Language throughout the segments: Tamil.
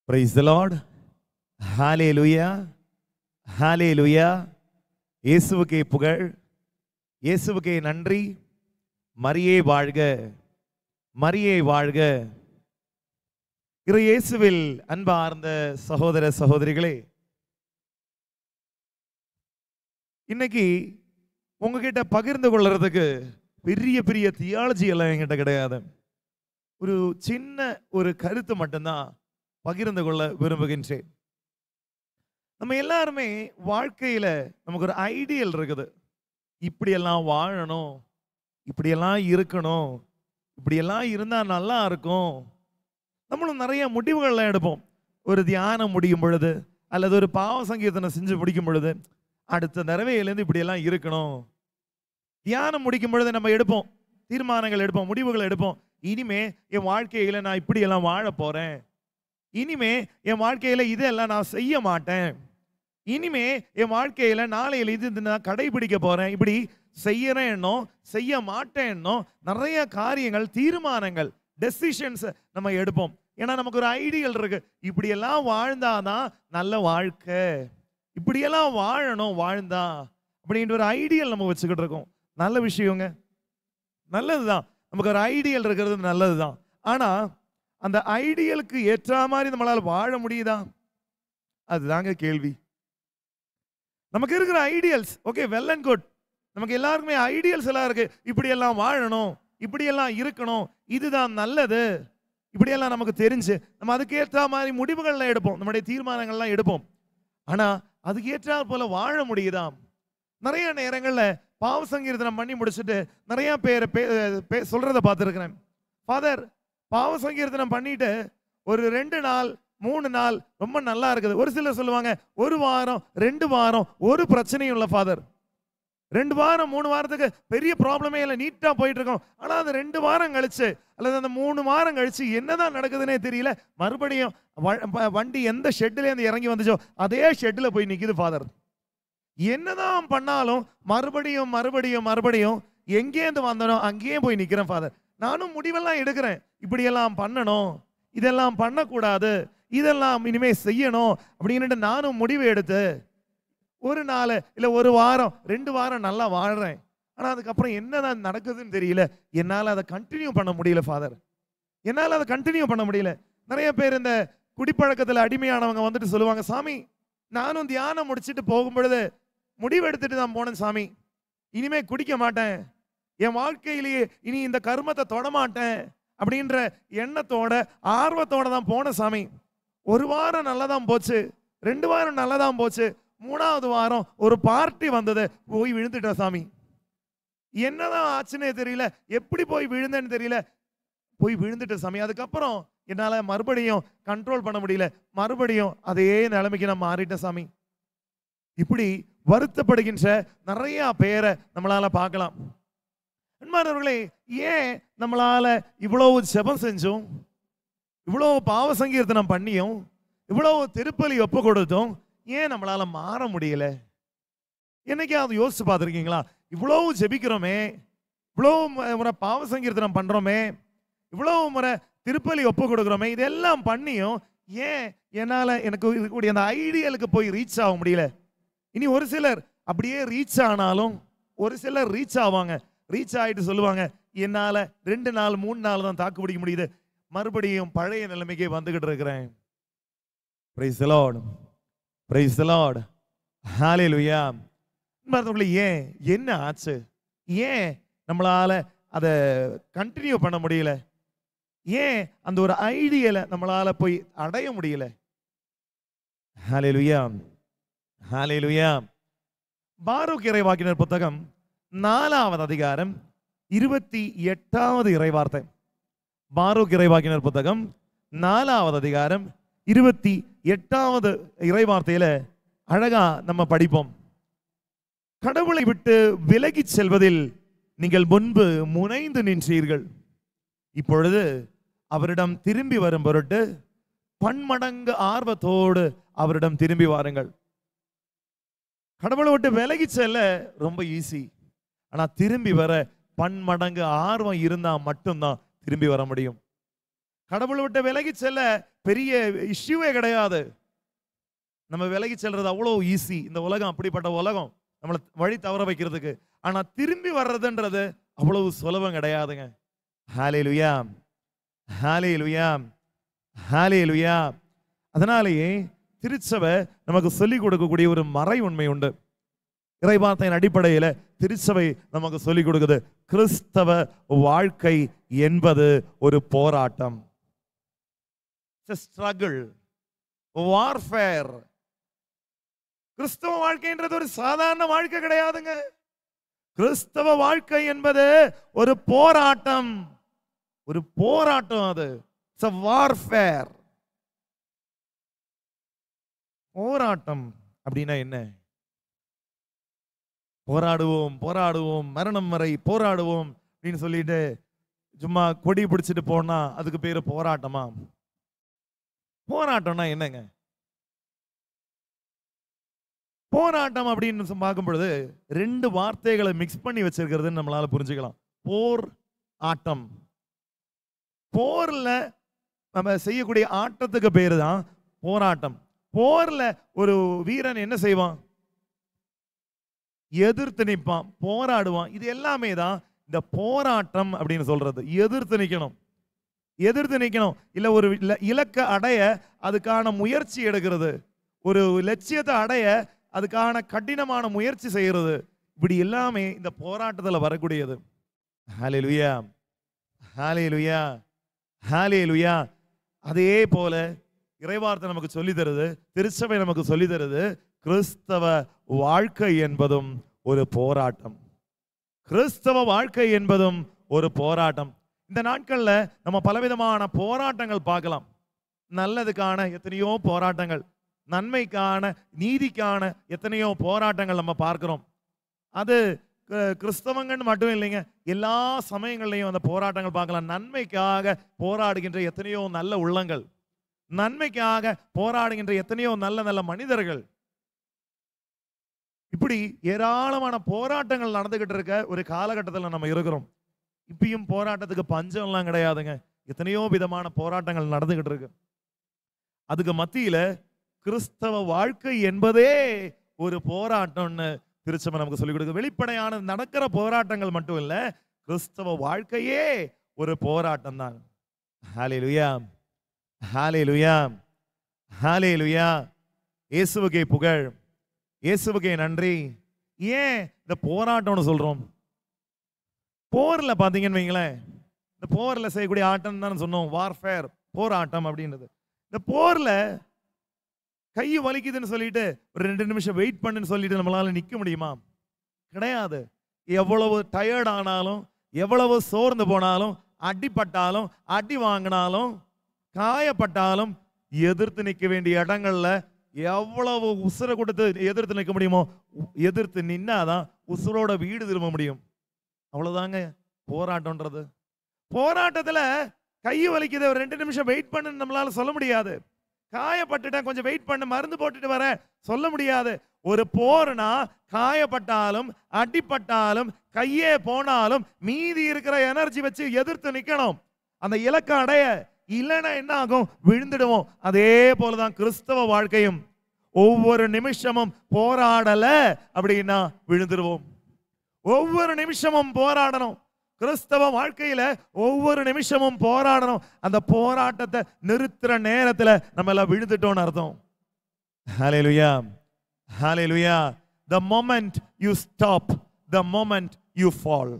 Praise the Lord. Hallelujah. Hallelujah. இயேசுவுக்கே புகழ், இயேசுவுக்கே நன்றி. மரியே வாழ்க, மரியே வாழ்க. இயேசுவில் அன்பார்ந்த சகோதர சகோதரிகளே, இன்னைக்கு உங்ககிட்ட பகிர்ந்து கொள்றதுக்கு பெரிய பெரிய தியாலஜி எல்லாம் என்கிட்ட கிடையாது. ஒரு சின்ன ஒரு கருத்து மட்டும்தான் பகிர்ந்து கொள்ள விரும்புகின்றேன். நம்ம எல்லாருமே வாழ்க்கையில நமக்கு ஒரு ஐடியல் இருக்குது. இப்படியெல்லாம் வாழணும், இப்படியெல்லாம் இருக்கணும், இப்படியெல்லாம் இருந்தா நல்லா இருக்கும். நம்மளும் நிறைய முடிவுகள்லாம் எடுப்போம். ஒரு தியானம் முடியும் பொழுது அல்லது ஒரு பாவ சங்கீர்த்தனை செஞ்சு முடிக்கும் பொழுது அடுத்த தடவையிலேருந்து இப்படியெல்லாம் இருக்கணும். தியானம் முடிக்கும் பொழுது நம்ம எடுப்போம், தீர்மானங்கள் எடுப்போம், முடிவுகள் எடுப்போம். இனிமே என் வாழ்க்கையில நான் இப்படியெல்லாம் வாழ போறேன், இனிமே என் வாழ்க்கையில இதெல்லாம் நான் செய்ய மாட்டேன், இனிமே என் வாழ்க்கையில நாளையில இது நான் கடைபிடிக்க போறேன், இப்படி செய்யறேன்னோ செய்ய மாட்டேன்னோ நிறைய காரியங்கள், தீர்மானங்கள், டெசிஷன்ஸ் நம்ம எடுப்போம். ஏன்னா நமக்கு ஒரு ஐடியல் இருக்கு. இப்படியெல்லாம் வாழ்ந்தாதான் நல்ல வாழ்க்கை, இப்படியெல்லாம் வாழணும் வாழ்ந்தா அப்படின்ற ஒரு ஐடியல் நம்ம வச்சுக்கிட்டு இருக்கோம். நல்ல விஷயங்க, நல்லதுதான். நமக்கு ஒரு ஐடியல் இருக்கிறது நல்லதுதான். ஆனா அந்த ஐடியலுக்கு ஏற்ற மாதிரி நம்மளால வாழ முடியுதா? அதுதாங்க கேள்வி. நமக்கு இருக்கிற ideals okay, well and good. நமக்கு எல்லாருக்குமே ஐடியல்ஸ் எல்லாம் இருக்கு. இப்படியெல்லாம் வாழணும், இப்படியெல்லாம் இருக்கணும், இதுதான் நல்லது, இப்படியெல்லாம் நமக்கு தெரிஞ்சு நம்ம அதுக்கு ஏற்ற மாதிரி முடிவுகள்லாம் எடுப்போம், நம்முடைய தீர்மானங்கள்லாம் எடுப்போம். ஆனா அதுக்கு ஏற்ற போல வாழ முடியுதா? நிறைய நேரங்கள்ல பாவ சங்கீர்த்தனம் பண்ணி முடிச்சுட்டு நிறைய பேர் சொல்றதை பார்த்துருக்கிறேன். ஃபாதர், பாவ சங்கீர்த்தனம் பண்ணிட்டு ஒரு 2 நாள் 3 நாள் ரொம்ப நல்லா இருக்குது. ஒரு சிலர் சொல்லுவாங்க 1 வாரம் 2 வாரம் ஒரு பிரச்சனையும் இல்லை ஃபாதர், 2 வாரம் 3 வாரத்துக்கு பெரிய ப்ராப்ளமே இல்லை, நீட்டா போயிட்டு இருக்கோம். ஆனா அது 2 வாரம் கழிச்சு அல்லது அந்த 3 வாரம் கழிச்சு என்னதான் நடக்குதுன்னே தெரியல. மறுபடியும் வண்டி எந்த ஷெட்ல இருந்து இறங்கி வந்துச்சோ அதே ஷெட்ல போய் நிக்குது ஃபாதர். என்னதான் பண்ணாலும் மறுபடியும் மறுபடியும் மறுபடியும் எங்கேருந்து வந்தனோ அங்கேயே போய் நிக்கிறேன் ஃபாதர். நானும் முடிவெல்லாம் எடுக்கிறேன், இப்படியெல்லாம் பண்ணணும், இதெல்லாம் பண்ணக்கூடாது, இதெல்லாம் இனிமே செய்யணும் அப்படின்னு நானும் முடிவு எடுத்து 1 நாள் இல்லை 1 வாரம் 2 வாரம் நல்லா வாழ்றேன். ஆனா அதுக்கப்புறம் என்னதான் நடக்குதுன்னு தெரியல. என்னால் அதை கண்டினியூ பண்ண முடியல ஃபாதர், என்னால் அதை கண்டினியூ பண்ண முடியல. நிறைய பேர் இந்த குடிப்பழக்கத்தில் அடிமையானவங்க வந்துட்டு சொல்லுவாங்க, சாமி நானும் தியானம் முடிச்சுட்டு போகும் பொழுது முடிவு எடுத்துட்டு தான் போனேன் சாமி, இனிமே குடிக்க மாட்டேன், என் வாழ்க்கையிலேயே இனி இந்த கர்மத்தை தொடமாட்டேன் அப்படின்ற எண்ணத்தோட ஆர்வத்தோட தான் போன சாமி. 1 வாரம் நல்லதான் போச்சு, 2 வாரம் நல்லதான் போச்சு, 3ஆவது வாரம் ஒரு பார்ட்டி வந்தது, போய் விழுந்துட்டேன் சாமி. என்னதான் ஆச்சுன்னே தெரியல, எப்படி போய் விழுந்தேன்னு தெரியல, போய் விழுந்துட்டேன் சாமி. அதுக்கப்புறம் என்னால மறுபடியும் கண்ட்ரோல் பண்ண முடியல, மறுபடியும் அதே நிலைமைக்கு நான் மாறிட்டேன் சாமி. இப்படி வருத்தப்படுகின்ற நிறைய பேரை நம்மளால பார்க்கலாம். அன்பானவர்களே, ஏன் நம்மளால இவ்வளவு ஜெபம் செஞ்சும், இவ்வளவு பாவ சங்கீர்த்தனம் பண்ணியும், இவ்வளவு திருப்பலி ஒப்பு கொடுத்தும் ஏன் நம்மளால மாற முடியல? என்னைக்காவது யோசிச்சு பார்த்துருக்கீங்களா? இவ்வளவு ஜெபிக்கிறோமே, இவ்வளவு முறை பாவ சங்கீர்த்தனம் பண்றோமே, இவ்வளவு முறை திருப்பலி ஒப்பு கொடுக்குறோமே, இதெல்லாம் பண்ணியும் ஏன் என்னால எனக்கு இருக்கக்கூடிய அந்த ஐடியலுக்கு போய் ரீச் ஆக முடியல? இனி ஒரு சிலர் அப்படியே ரீச் ஆனாலும் ஒரு சிலர் ரீச் ஆவாங்க, ரீச் ஆகிட்டு சொல்லுவாங்க, என்னால 2 நாள் 3 நாள் தான் தாக்கு பிடிக்க முடியுது, மறுபடியும் பழைய நிலைமைக்கே வந்துகிட்டு இருக்கிறேன். Praise the Lord, praise the Lord, hallelujah. ஏன் என்ன ஆச்சு? ஏன் நம்மளால அதை கண்டினியூ பண்ண முடியல? ஏன் அந்த ஒரு ஐடியலை நம்மளால போய் அடைய முடியல? ஹalleluya, ஹalleluya. பாரூக் இறைவாக்கினர் புத்தகம் 4வது அதிகாரம் 28வது இறைவார்த்தை. பாரூக் இறைவாக்கினர் புத்தகம் 4வது அதிகாரம் 28வது இறைவார்த்தையில அழகா நம்ம படிப்போம். கடவுளை விட்டு விலகி செல்வதில் நீங்கள் முன்பு முனைந்து நின்றீர்கள், இப்பொழுது அவரிடம் திரும்பி வரும் பொருட்டு பன்மடங்கு ஆர்வத்தோடு அவரிடம் திரும்பி வாருங்கள். கடவுளை விட்டு விலகி செல்ல ரொம்ப ஈஸி, ஆனா திரும்பி வர பன்மடங்கு ஆர்வம் இருந்தா மட்டும்தான் திரும்பி வர முடியும். கடவுளை விட்டு விலகி செல்ல பெரிய இஷ்யூவே கிடையாது. நம்ம விலகி செல்றது அவ்வளோ ஈஸி. இந்த உலகம் அப்படிப்பட்ட உலகம், நம்மளை வழி தவற வைக்கிறதுக்கு. ஆனா திரும்பி வர்றதுன்றது அவ்வளவு சுலபம் கிடையாதுங்க. ஹல்லேலூயா, ஹல்லேலூயா, ஹல்லேலூயா. அதனாலேயே திருச்சபை நமக்கு சொல்லிக் கொடுக்கக்கூடிய ஒரு மறை உண்மை உண்டு. இறைவார்த்தையின் அடிப்படையில் திருச்சபை நமக்கு சொல்லிக் கொடுக்குது, கிறிஸ்தவ வாழ்க்கை என்பது ஒரு போராட்டம். Struggle, warfare. கிறிஸ்தவ வாழ்க்கைன்றது ஒரு சாதாரண வாழ்க்கை கிடையாதுங்க. கிறிஸ்தவ வாழ்க்கை என்பது ஒரு போராட்டம். ஒரு போராட்டம். அது இட்ஸ் a warfare. போராட்டம் அப்படின்னா என்ன? போராடுவோம் போராடுவோம் மரணம் வரை போராடுவோம் அப்படின்னு சொல்லிட்டு சும்மா கொடி பிடிச்சிட்டு போனா அதுக்கு பேரு போராட்டமா? போராட்டம்னா என்னங்க? போராட்டம் அப்படின்னு பார்க்கும் பொழுது ரெண்டு வார்த்தைகளை மிக்ஸ் பண்ணி வச்சிருக்கிறதுன்னு நம்மளால புரிஞ்சுக்கலாம். போர், ஆட்டம். போர்ல நம்ம செய்யக்கூடிய ஆட்டத்துக்கு பேரு தான் போராட்டம். போர்ல ஒரு வீரன் என்ன செய்வான்? எதிர்த்து நிற்பான், போராடுவான். இது எல்லாமே தான் இந்த போராட்டம் அப்படின்னு சொல்றது. எதிர்த்து நிற்கணும், எதிர்த்து நிற்கணும். இல்ல ஒரு இலக்க அடைய அதுக்கான முயற்சி எடுக்கிறது, ஒரு லட்சியத்தை அடைய அதுக்கான கடினமான முயற்சி செய்யறது, இப்படி எல்லாமே இந்த போராட்டத்தில் வரக்கூடியது. ஹல்லேலூயா, ஹல்லேலூயா, ஹல்லேலூயா. அதே போல இறைவார்த்தை நமக்கு சொல்லி தருது, திருச்சபை நமக்கு சொல்லி தருது, கிறிஸ்தவ வாழ்க்கை என்பதும் ஒரு போராட்டம். கிறிஸ்தவ வாழ்க்கை என்பதும் ஒரு போராட்டம். இந்த நாட்கள்ல நம்ம பலவிதமான போராட்டங்கள் பார்க்கலாம். நல்லதுக்கான எத்தனையோ போராட்டங்கள், நன்மைக்கான, நீதிக்கான எத்தனையோ போராட்டங்கள் நம்ம பார்க்கிறோம். அது கிறிஸ்தவங்கன்னு மட்டும் இல்லைங்க, எல்லா சமயங்கள்லையும் அந்த போராட்டங்கள் பார்க்கலாம். நன்மைக்காக போராடுகின்ற எத்தனையோ நல்ல உள்ளங்கள், நன்மைக்காக போராடுகின்ற எத்தனையோ நல்ல நல்ல மனிதர்கள், இப்படி ஏராளமான போராட்டங்கள் நடந்துகிட்டு இருக்க ஒரு காலகட்டத்தில் நம்ம இருக்கிறோம். இப்பயும் போராட்டத்துக்கு பஞ்சம் எல்லாம் கிடையாதுங்க. எத்தனையோ விதமான போராட்டங்கள் நடந்துகிட்டு இருக்கு. அதுக்கு மத்தியில கிறிஸ்தவ வாழ்க்கை என்பதே ஒரு போராட்டம்னு திருச்சபை நமக்கு சொல்லிக் கொடுக்க. வெளிப்படையான நடக்கிற போராட்டங்கள் மட்டும் இல்ல, கிறிஸ்தவ வாழ்க்கையே ஒரு போராட்டம் தான். ஹல்லேலூயா, ஹல்லேலூயா, ஹல்லேலூயா. இயேசுவுக்கே புகழ், இயேசுவுக்கே நன்றி. ஏன் இந்த போராட்டம்னு சொல்றோம்? போர்ல பாத்தீங்கன்னு வைங்களேன், இந்த போர்ல செய்யக்கூடிய ஆட்டம் தான் சொன்னோம், வார்ஃபேர், போராட்டம் அப்படின்றது. இந்த போர்ல கை வலிக்குதுன்னு சொல்லிட்டு ஒரு 2 நிமிஷம் வெயிட் பண்ணுன்னு சொல்லிட்டு நம்மளால நிக்க முடியுமா? கிடையாது. எவ்வளவு டயர்ட் ஆனாலும், எவ்வளவு சோர்ந்து போனாலும், அடிப்பட்டாலும், அடி வாங்கினாலும், காயப்பட்டாலும், எதிர்த்து நிற்க வேண்டிய இடங்கள்ல எவ்வளவு உசுரை கொடுத்து எதிர்த்து நிற்க முடியுமோ எதிர்த்து நின்னாதான் உசுரோட வீடு திரும்ப முடியும். அவ்வளவுதாங்க போராட்டம்ன்றது. போராட்டத்துல கை வலிக்குது, ஒரு 2 நிமிஷம் வெயிட் பண்ணுன்னு நம்மளால சொல்ல முடியாது. காயப்பட்டுட்டேன், கொஞ்சம் வெயிட் பண்ண, மருந்து போட்டுட்டு வர சொல்ல முடியாது. ஒரு போர்னா காயப்பட்டாலும், அடிப்பட்டாலும், கையே போனாலும் மீதி இருக்கிற எனர்ஜி வச்சு எதிர்த்து நிக்கணும் அந்த இலக்கை அடைய. இல்லைன்னா என்ன ஆகும்? விழுந்துடுவோம். அதே போலதான் கிறிஸ்தவ வாழ்க்கையும். ஒவ்வொரு நிமிஷமும் போராடல அப்படின்னா விழுந்துடுவோம். ஒவ்வொரு நிமிஷமும் போராடணும். கிறிஸ்தவ வாழ்க்கையில ஒவ்வொரு நிமிஷமும் போராடணும். அந்த போராட்டத்தை நிறுத்துற நேரத்துல நம்ம எல்லாம் விழுந்துட்டோம்னு அர்த்தம். ஹல்லேலூயா, ஹல்லேலூயா. The moment you stop, the moment you fall.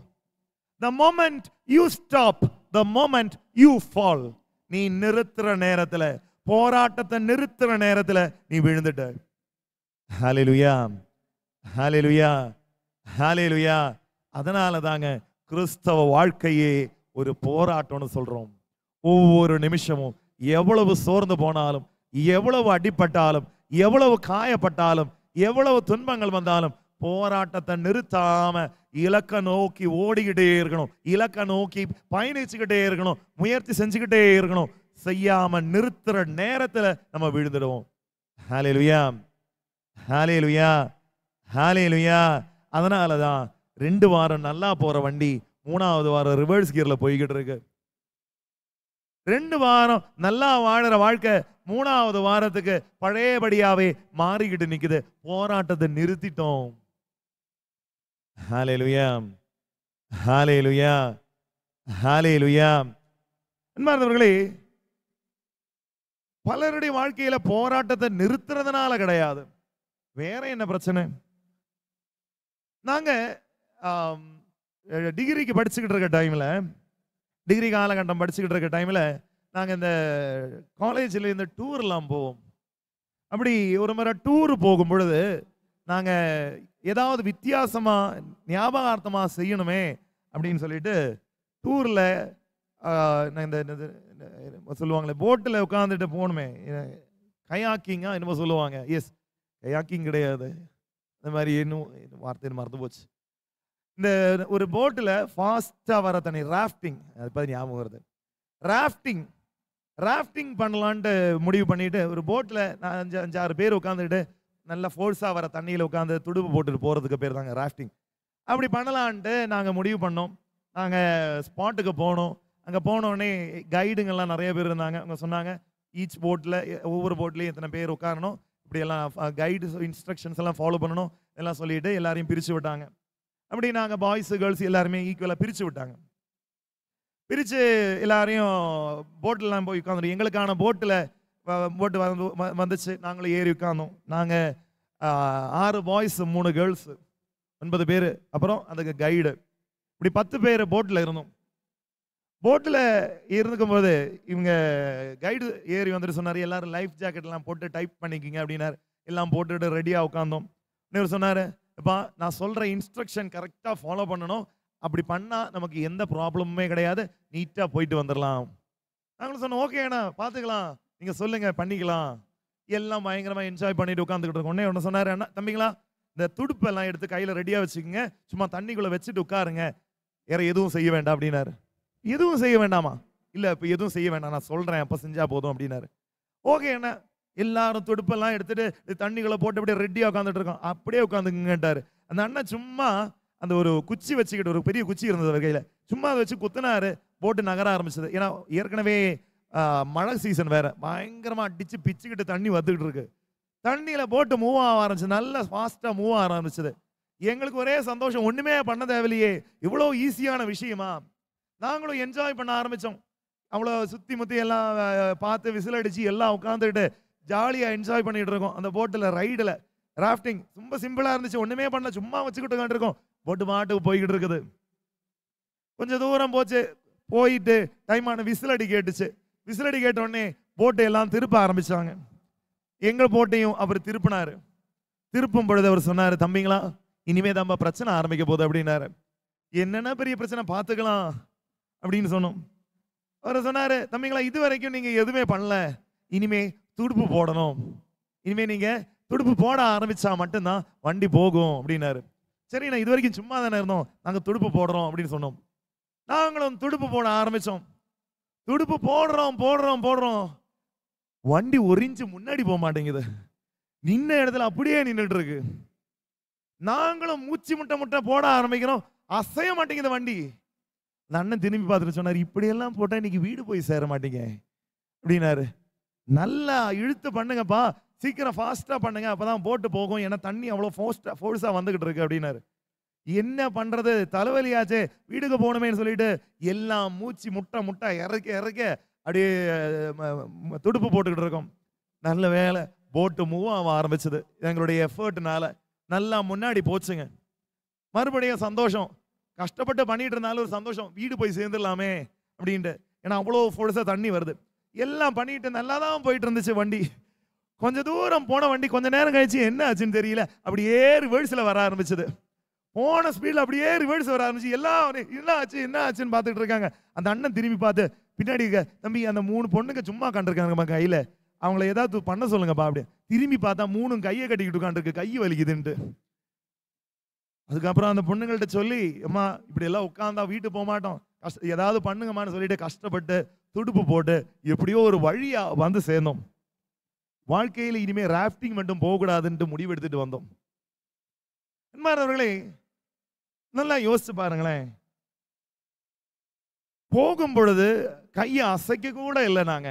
The moment you stop, the moment you fall. நீ நிறுத்துற நேரத்துல, போராட்டத்தை நிறுத்துற நேரத்துல நீ விழுந்துட்ட. ஹல்லேலூயா, ஹல்லேலூயா, ஹல்லேலூயா. அதனால தாங்க கிறிஸ்தவ வாழ்க்கையே ஒரு போராட்டம்னு சொல்றோம். ஒவ்வொரு நிமிஷமும் எவ்வளவு சோர்ந்து போனாலும், எவ்வளவு அடிப்பட்டாலும், எவ்வளவு காயப்பட்டாலும், எவ்வளவு துன்பங்கள் வந்தாலும் போராட்டத்தை நிறுத்தாம இலக்க நோக்கி ஓடிக்கிட்டே இருக்கணும். இலக்க நோக்கி பயணிச்சுக்கிட்டே இருக்கணும். முயற்சி செஞ்சுக்கிட்டே இருக்கணும். செய்யாம நிறுத்துற நேரத்துல நம்ம விழுந்துடுவோம். ஹல்லேலூயா, ஹல்லேலூயா, ஹல்லேலூயா. அதனாலதான் 2 வாரம் நல்லா போற வண்டி 3வது வாரம் ரிவர்ஸ் கியர்ல போய்கிட்டு இருக்கு. 2 வாரம் நல்லா வாழற வாழ்க்கை 3வது வாரத்துக்கு பழையபடியாவே மாறிக்கிட்டு நிக்குது. போராட்டத்தை நிறுத்திட்டோம். ஹalleluya, ஹalleluya, ஹalleluya. அன்பார்ந்தவர்களே, பலருடைய வாழ்க்கையில போராட்டத்தை நிறுத்துறதுனால கிடையாது. வேற என்ன பிரச்சனை? நாங்க டிகிரிக்கு படிச்சுக்கிட்டு இருக்க டைம்ல, டிகிரி காலகட்டம் படிச்சுக்கிட்டு இருக்க டைம்ல நாங்க இந்த காலேஜில் இந்த டூர்லாம் போவோம். அப்படி ஒரு முறை டூர் போகும் பொழுது நாங்க ஏதாவது வித்தியாசமா ஞாபகார்த்தமா செய்யணுமே அப்படின்னு சொல்லிட்டு டூர்ல இந்த சொல்லுவாங்களே போட்டில் உட்காந்துட்டு போகணுமே, கயாக்கிங்கா என்னமோ சொல்லுவாங்க. எஸ், கயாக்கிங் கிடையாது, இந்த மாதிரி இன்னும் வார்த்தை மறந்து போச்சு. இந்த ஒரு போட்டில் ஃபாஸ்டா வர தண்ணி, ராஃப்டிங், அது பத்தி ஞாபகம் வருது. ராஃப்டிங் பண்ணலான்ட்டு முடிவு பண்ணிட்டு ஒரு போட்டில் 5-6 பேர் உட்காந்துட்டு நல்லா ஃபோர்ஸா வர தண்ணியில் உட்காந்து துடுப்பு போட்டுட்டு போறதுக்கு பேர் தாங்க ராஃப்டிங். அப்படி பண்ணலான்ட்டு நாங்கள் முடிவு பண்ணோம். நாங்கள் ஸ்பாட்டுக்கு போனோம். அங்கே போனோடனே கைடுங்கெல்லாம் நிறைய பேர் இருந்தாங்க. அவங்க சொன்னாங்க ஈச் போட்டில் ஒவ்வொரு போட்லேயும் எத்தனை பேர் உட்காரணும், இப்படியெல்லாம் கைடு இன்ஸ்ட்ரக்ஷன்ஸ் எல்லாம் ஃபாலோ பண்ணணும் எல்லாம் சொல்லிட்டு எல்லாரையும் பிரித்து விட்டாங்க. அப்படி நாங்கள் பாய்ஸ் கேர்ள்ஸ் எல்லாருமே ஈக்குவலாக பிரித்து விட்டாங்க. பிரித்து எல்லாரையும் போட்டிலலாம் போய் உட்காந்துரும். எங்களுக்கான போட்டு வந்துச்சு. நாங்களும் ஏறி உட்காந்தோம். நாங்கள் 6 பாய்ஸ் 3 கேர்ள்ஸு 9 பேர், அப்புறம் அதுக்கு கைடு, இப்படி 10 பேர் போட்டில் இருந்தோம். போட்டில் இருந்துக்கும் போது இவங்க கைடு ஏறி வந்துட்டு சொன்னார், எல்லாரும் லைஃப் ஜாக்கெட்லாம் போட்டு டைப் பண்ணிக்கிங்க அப்படின்னாரு. எல்லாம் போட்டுட்டு ரெடியாக உட்காந்தோம். இன்னொரு சொன்னார், இப்போ நான் சொல்கிற இன்ஸ்ட்ரக்ஷன் கரெக்டாக ஃபாலோ பண்ணணும், அப்படி பண்ணால் நமக்கு எந்த ப்ராப்ளமுமே கிடையாது, நீட்டாக போயிட்டு வந்துடலாம். நாங்களும் சொன்னோம், ஓகேண்ணா பார்த்துக்கலாம், நீங்கள் சொல்லுங்கள் பண்ணிக்கலாம். எல்லாம் பயங்கரமாக என்ஜாய் பண்ணிட்டு உட்காந்துக்கிட்டு இருக்கோம். ஒன்று சொன்னார், அண்ணா தம்பிங்களா இந்த துடுப்பெல்லாம் எடுத்து கையில் ரெடியாக வச்சுக்கோங்க, சும்மா தண்ணிக்குள்ளே வச்சுட்டு உட்காருங்க, வேற எதுவும் செய்ய வேண்டாம் அப்படின்னாரு. எதுவும் செய்ய வேண்டாமா? இல்லை இப்போ எதுவும் செய்ய வேண்டாம், நான் சொல்கிறேன் அப்போ செஞ்சால் போதும் அப்படின்னாரு. ஓகே அண்ணா, எல்லாரும் துடுப்பெல்லாம் எடுத்துட்டு தண்ணிக்குள்ளே போட்டு அப்படியே ரெடியாக உட்காந்துட்டு இருக்கோம். அப்படியே உட்காந்துங்கன்ட்டாரு. அந்த அண்ணன் சும்மா அந்த ஒரு குச்சி வச்சுக்கிட்டு, ஒரு பெரிய குச்சி இருந்தது அவர் கையில், சும்மா அதை வச்சு குத்துனாரு. போட்டு நகர ஆரம்பிச்சது. ஏன்னா ஏற்கனவே மழை சீசன் வேற, பயங்கரமாக அடிச்சு பிச்சுக்கிட்டு தண்ணி வந்துக்கிட்டு இருக்கு. தண்ணியில் போட்டு மூவ் ஆக ஆரம்பிச்சு, நல்லா ஃபாஸ்ட்டாக மூவ் ஆக ஆரம்பிச்சது. எங்களுக்கு ஒரே சந்தோஷம், ஒன்றுமே பண்ண தேவையில்லையே, இவ்வளோ ஈஸியான விஷயமா. நாங்களும் என்ஜாய் பண்ண ஆரம்பித்தோம். அவ்வளோ சுற்றி முற்றி எல்லாம் பார்த்து விசில் அடித்து எல்லாம் உட்காந்துக்கிட்டு ஜாலியாக என்ஜாய் பண்ணிகிட்டு இருக்கோம். அந்த போட்டில் ரைடில் ராஃப்டிங் ரொம்ப சிம்பிளாக இருந்துச்சு, ஒன்றுமே பண்ணல, சும்மா வச்சுக்கிட்டு உட்காந்துருக்கோம். போட்டு மாட்டுக்கு போய்கிட்டு இருக்குது. கொஞ்சம் தூரம் போச்சு, போயிட்டு டைமான விசிலடி கேட்டுச்சு. விசிலடி கேட்டோடனே போட்டை எல்லாம் திருப்ப ஆரம்பிச்சாங்க. எங்கள் போட்டையும் அவர் திருப்பினாரு. திருப்பும் பொழுது அவர் சொன்னார், தம்பிங்களா இனிமே தான் பிரச்சனை ஆரம்பிக்க போகுது அப்படின்னாரு. என்னென்ன பெரிய பிரச்சனை பார்த்துக்கலாம் அப்படின்னு சொன்னோம். அவர் சொன்னாரு, தம்பிங்களா இது வரைக்கும் நீங்க எதுவுமே பண்ணல, இனிமே துடுப்பு போடணும், இனிமே நீங்க துடுப்பு போட ஆரம்பிச்சா மட்டும்தான் வண்டி போகும் அப்படின்னாரு. சரி, நான் இது வரைக்கும் சும்மா தானே இருந்தோம், நாங்க துடுப்பு போடுறோம் அப்படின்னு சொன்னோம். நாங்களும் துடுப்பு போட ஆரம்பிச்சோம். துடுப்பு போடுறோம், வண்டி 1 இன்ச்சு முன்னாடி போக மாட்டேங்குது, நின்ன இடத்துல அப்படியே நின்றுட்டு இருக்கு. நாங்களும் மூச்சு முட்டை போட ஆரம்பிக்கிறோம், அசைய மாட்டேங்குது வண்டி. அந்த அண்ணன் திரும்பி பார்த்துட்டு சொன்னார், இப்படியெல்லாம் போட்டா இன்னைக்கு வீடு போய் சேர மாட்டீங்க அப்படின்னாரு. நல்லா இழுத்து பண்ணுங்கப்பா, சீக்கிரம் ஃபாஸ்டா பண்ணுங்க, அப்பதான் போட்டு போகும், ஏன்னா தண்ணி அவ்வளோ ஃபோர்ஸா வந்துகிட்டு இருக்கு அப்படின்னாரு. என்ன பண்றது, தலைவலியாச்சே, வீடுக்கு போகணுமேன்னு சொல்லிட்டு எல்லாம் மூச்சு முட்டை இறக்க அப்படியே துடுப்பு போட்டுக்கிட்டு இருக்கோம். நல்ல வேலை போட்டு மூவ் ஆக ஆரம்பிச்சது. எங்களுடைய எஃபர்ட்னால நல்லா முன்னாடி போச்சுங்க. மறுபடியும் சந்தோஷம், கஷ்டப்பட்டு பண்ணிட்டு இருந்தாலும் ஒரு சந்தோஷம், வீடு போய் சேர்ந்துடலாமே அப்படின்ட்டு. ஏன்னா அவ்வளோ ஃபோர்ஸா தண்ணி வருது. எல்லாம் பண்ணிட்டு நல்லா தான் போயிட்டு இருந்துச்சு வண்டி. கொஞ்சம் தூரம் போன வண்டி கொஞ்ச நேரம் கழிச்சு என்ன ஆச்சுன்னு தெரியல, அப்படியே ரிவர்ஸில் வர ஆரம்பிச்சது. போன ஸ்பீடில் அப்படியே ரிவர்ஸ் வர ஆரம்பிச்சு. எல்லாம் என்ன ஆச்சுன்னு பார்த்துட்டு இருக்காங்க. அந்த அண்ணன் திரும்பி பார்த்து பின்னாடி தம்பி அந்த 3 பொண்ணுங்க சும்மா கண்டிருக்காங்க கையில், அவங்கள ஏதாவது பண்ண சொல்லுங்கப்பா அப்படி. திரும்பி பார்த்தா 3 கையை கட்டிக்கிட்டு உட்காந்துருக்கு, கை வலிக்குதுன்ட்டு. அதுக்கப்புறம் அந்த பொண்ணுங்கள்ட்ட சொல்லி, அம்மா இப்படி எல்லாம் உட்காந்தா வீட்டு போக மாட்டோம், ஏதாவது பண்ணுங்கம்மான்னு சொல்லிட்டு கஷ்டப்பட்டு துடுப்பு போட்டு எப்படியோ ஒரு வழியா வந்து சேர்ந்தோம். வாழ்க்கையில் இனிமே ராஃப்டிங் மட்டும் போகக்கூடாதுன்ட்டு முடிவெடுத்துட்டு வந்தோம். அன்பார்ந்தவர்களே, நல்லா யோசிச்சு பாருங்களேன். போகும் பொழுது கையை அசைக்க கூட இல்லை, நாங்க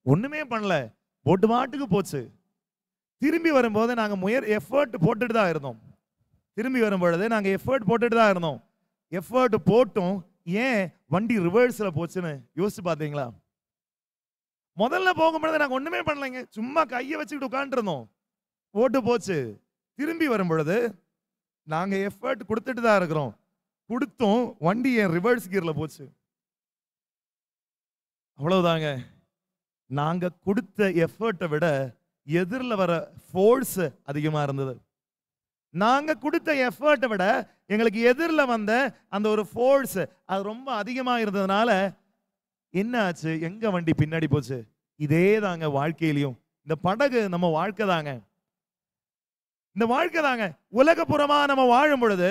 ஒண்ணுமே பண்ணல, போட்டு மாட்டுக்கு போச்சு. திரும்பி வரும்போது நாங்க எஃபர்ட் போட்டுட்டு தான் இருந்தோம். திரும்பி வரும்பொழுது நாங்க எஃபர்ட் போட்டுட்டு தான் இருந்தோம். எஃபர்ட் போட்டும் ஏன் வண்டி ரிவர்ஸ்ல போச்சுன்னு யோசிச்சு பாத்தீங்களா? முதல்ல போகும்பொழுது நாங்க ஒண்ணுமே பண்ணலைங்க, சும்மா கையை வச்சுக்கிட்டு உட்காந்துருந்தோம், போட்டு போச்சு. திரும்பி வரும் பொழுது நாங்க எஃபர்ட் கொடுத்துட்டு தான் இருக்கிறோம், கொடுத்தும் வண்டி என் ரிவர்ஸ் கியர்ல போச்சு. அவ்வளவுதாங்க. நாங்க கொடுத்த எஃபர்ட்டை விட எதிரில் வர ஃபோர்ஸ் அதிகமா இருந்தது. நாங்க கொடுத்த எஃபர்ட்டை விட எங்களுக்கு எதிரில் வந்த அந்த ஒரு ஃபோர்ஸ் அது ரொம்ப அதிகமா இருந்ததுனால என்ன ஆச்சு? எங்க வண்டி பின்னாடி போச்சு. இதே தாங்க வாழ்க்கையிலையும். இந்த படகு நம்ம வாழ்க்கை தாங்க, இந்த வாழ்க்கை தாங்க. உலகப்புறமா நம்ம வாழும் பொழுது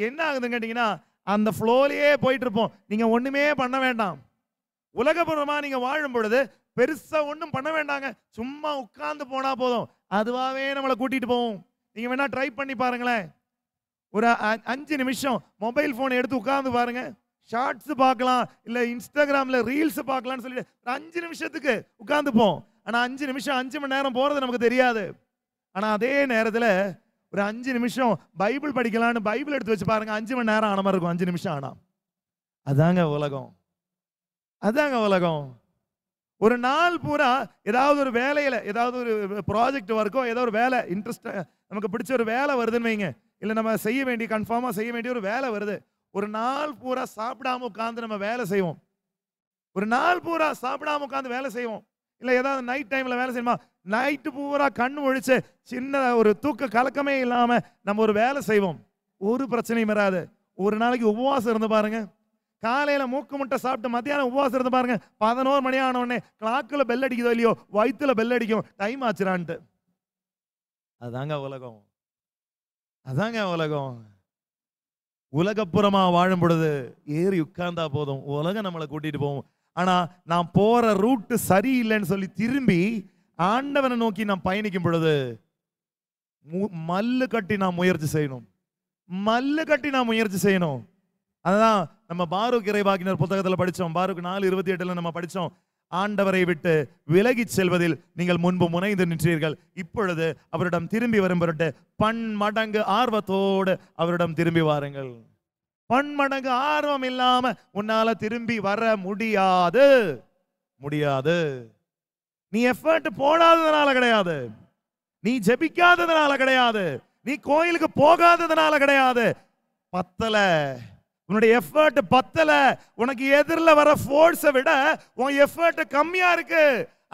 என்ன ஆகுதுன்னு கேட்டீங்கன்னா, அந்த ஃப்ளோலயே போயிட்டு இருப்போம். நீங்க ஒண்ணுமே பண்ண வேண்டாம். உலகப்புறமா நீங்க வாழும் பொழுது பெருசா ஒண்ணும் பண்ண வேண்டாங்க, சும்மா உட்கார்ந்து போனா போதும், அதுவாவே நம்மளை கூட்டிட்டு போவோம். நீங்க வேணா ட்ரை பண்ணி பாருங்களேன். ஒரு 5 நிமிஷம் மொபைல் போன் எடுத்து உட்கார்ந்து பாருங்க, ஷார்ட்ஸ் பார்க்கலாம், இல்ல இன்ஸ்டாகிராம்ல ரீல்ஸ் பார்க்கலாம்னு சொல்லிட்டு 5 நிமிஷத்துக்கு உட்கார்ந்துப்போம். ஆனா 5 நிமிஷம் 5 மணி நேரம் போறது நமக்கு தெரியாது. ஆனா அதே நேரத்துல ஒரு 5 நிமிஷம் பைபிள் படிக்கலாம்னு பைபிள் எடுத்து வச்சு பாருங்க, 5 மணி நேரம் ஆன மாதிரி இருக்கும் 5 நிமிஷம் ஆனா. அதாங்க உலகம், அதாங்க உலகம். ஒரு நாள் பூரா ஏதாவது ஒரு வேலையில, ஏதாவது ஒரு ப்ராஜெக்ட் ஒர்க்கோ, ஏதோ ஒரு வேலை இன்ட்ரெஸ்ட், நமக்கு பிடிச்ச ஒரு வேலை வருதுன்னு வைங்க, இல்ல நம்ம செய்ய வேண்டிய கன்ஃபார்மா செய்ய வேண்டிய ஒரு வேலை வருது. ஒரு நாள் பூரா சாப்பிடாம உட்கார்ந்து நம்ம வேலை செய்வோம். ஒரு நாள் பூரா சாப்பிடாம உட்கார்ந்து வேலை செய்வோம். இல்ல ஏதாவது நைட் டைம்ல வேலை செய்யணுமா, நைட்டு பூரா கண்ணு ஒழிச்சு சின்ன ஒரு தூக்க கலக்கமே இல்லாம நம்ம ஒரு வேலை செய்வோம். ஒரு பிரச்சனையும் வராது. ஒரு நாளைக்கு உபவாசம் இருந்து பாருங்க, காலையில மூக்கு முட்டை சாப்பிட்டு மத்தியானம் உபவாசம் இருந்து பாருங்க, 11 மணி ஆன உடனே கிளாக்ல பெல் அடிக்குதோ இல்லையோ, வயிற்றுல பெல் அடிக்கும், டைம் ஆச்சுரான்ட்டு. அதாங்க உலகம், அதாங்க உலகம். உலகப்புறமா வாழும் பொழுது ஏறி உட்கார்ந்தா போதும், உலகம் நம்மளை கூட்டிட்டு போவோம். ஆனா நான் போற ரூட் சரியில்லைன்னு சொல்லி திரும்பி ஆண்டவனை நோக்கி நான் பயணிக்கும் பொழுது மல்லு கட்டி நான் முயற்சி செய்யணும், மல்லு கட்டி நான் முயற்சி செய்யணும். அதுதான் நம்ம பாரூக் இறைவாக்கினர் புத்தகத்தில் படிச்சோம். பாரூக் 4:28 நம்ம படிச்சோம், ஆண்டவரை விட்டு விலகி செல்வதில் நீங்கள் முன்பு முனைந்து நின்றீர்கள், இப்பொழுது அவரிடம் திரும்பி வரும் பொருட்டு பன்மடங்கு ஆர்வத்தோடு அவரிடம் திரும்பி வாருங்கள். பன்மடங்கு ஆர்வம் இல்லாம உன்னால திரும்பி வர முடியாது, முடியாது. நீ எஃபர்ட் போடாததுனால கிடையாது, நீ ஜெபிக்காததுனால கிடையாது, நீ கோயிலுக்கு போகாததுனால கிடையாது, பத்தல, உன்னுடைய எஃபர்ட் பத்தல. உனக்கு எதிரில் வர ஃபோர்ஸை விட உன் எஃபர்ட் கம்மியா இருக்கு.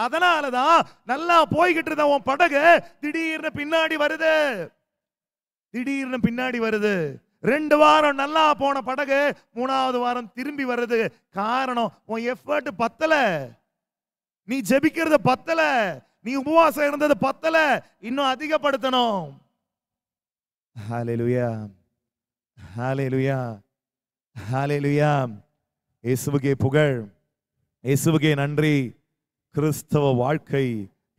அதனாலதான் நல்லா போய்கிட்டு இருந்த உன் படகு திடீர்னு பின்னாடி வருது, திடீர்னு பின்னாடி வருது. 2 வாரம் நல்லா போன படகு 3வது வாரம் திரும்பி வருது. காரணம் உன் எஃபர்ட் பத்தல, நீ ஜெபிக்கிறது பத்தல, நீ உபவாசம் இருந்தது பத்தல, இன்னும் அதிகப்படுத்தணும். ஹல்லேலூயா, ஹல்லேலூயா, ஹல்லேலூயா. இயேசுவுக்கே புகழ், இயேசுவுக்கே நன்றி. கிறிஸ்தவ வாழ்க்கை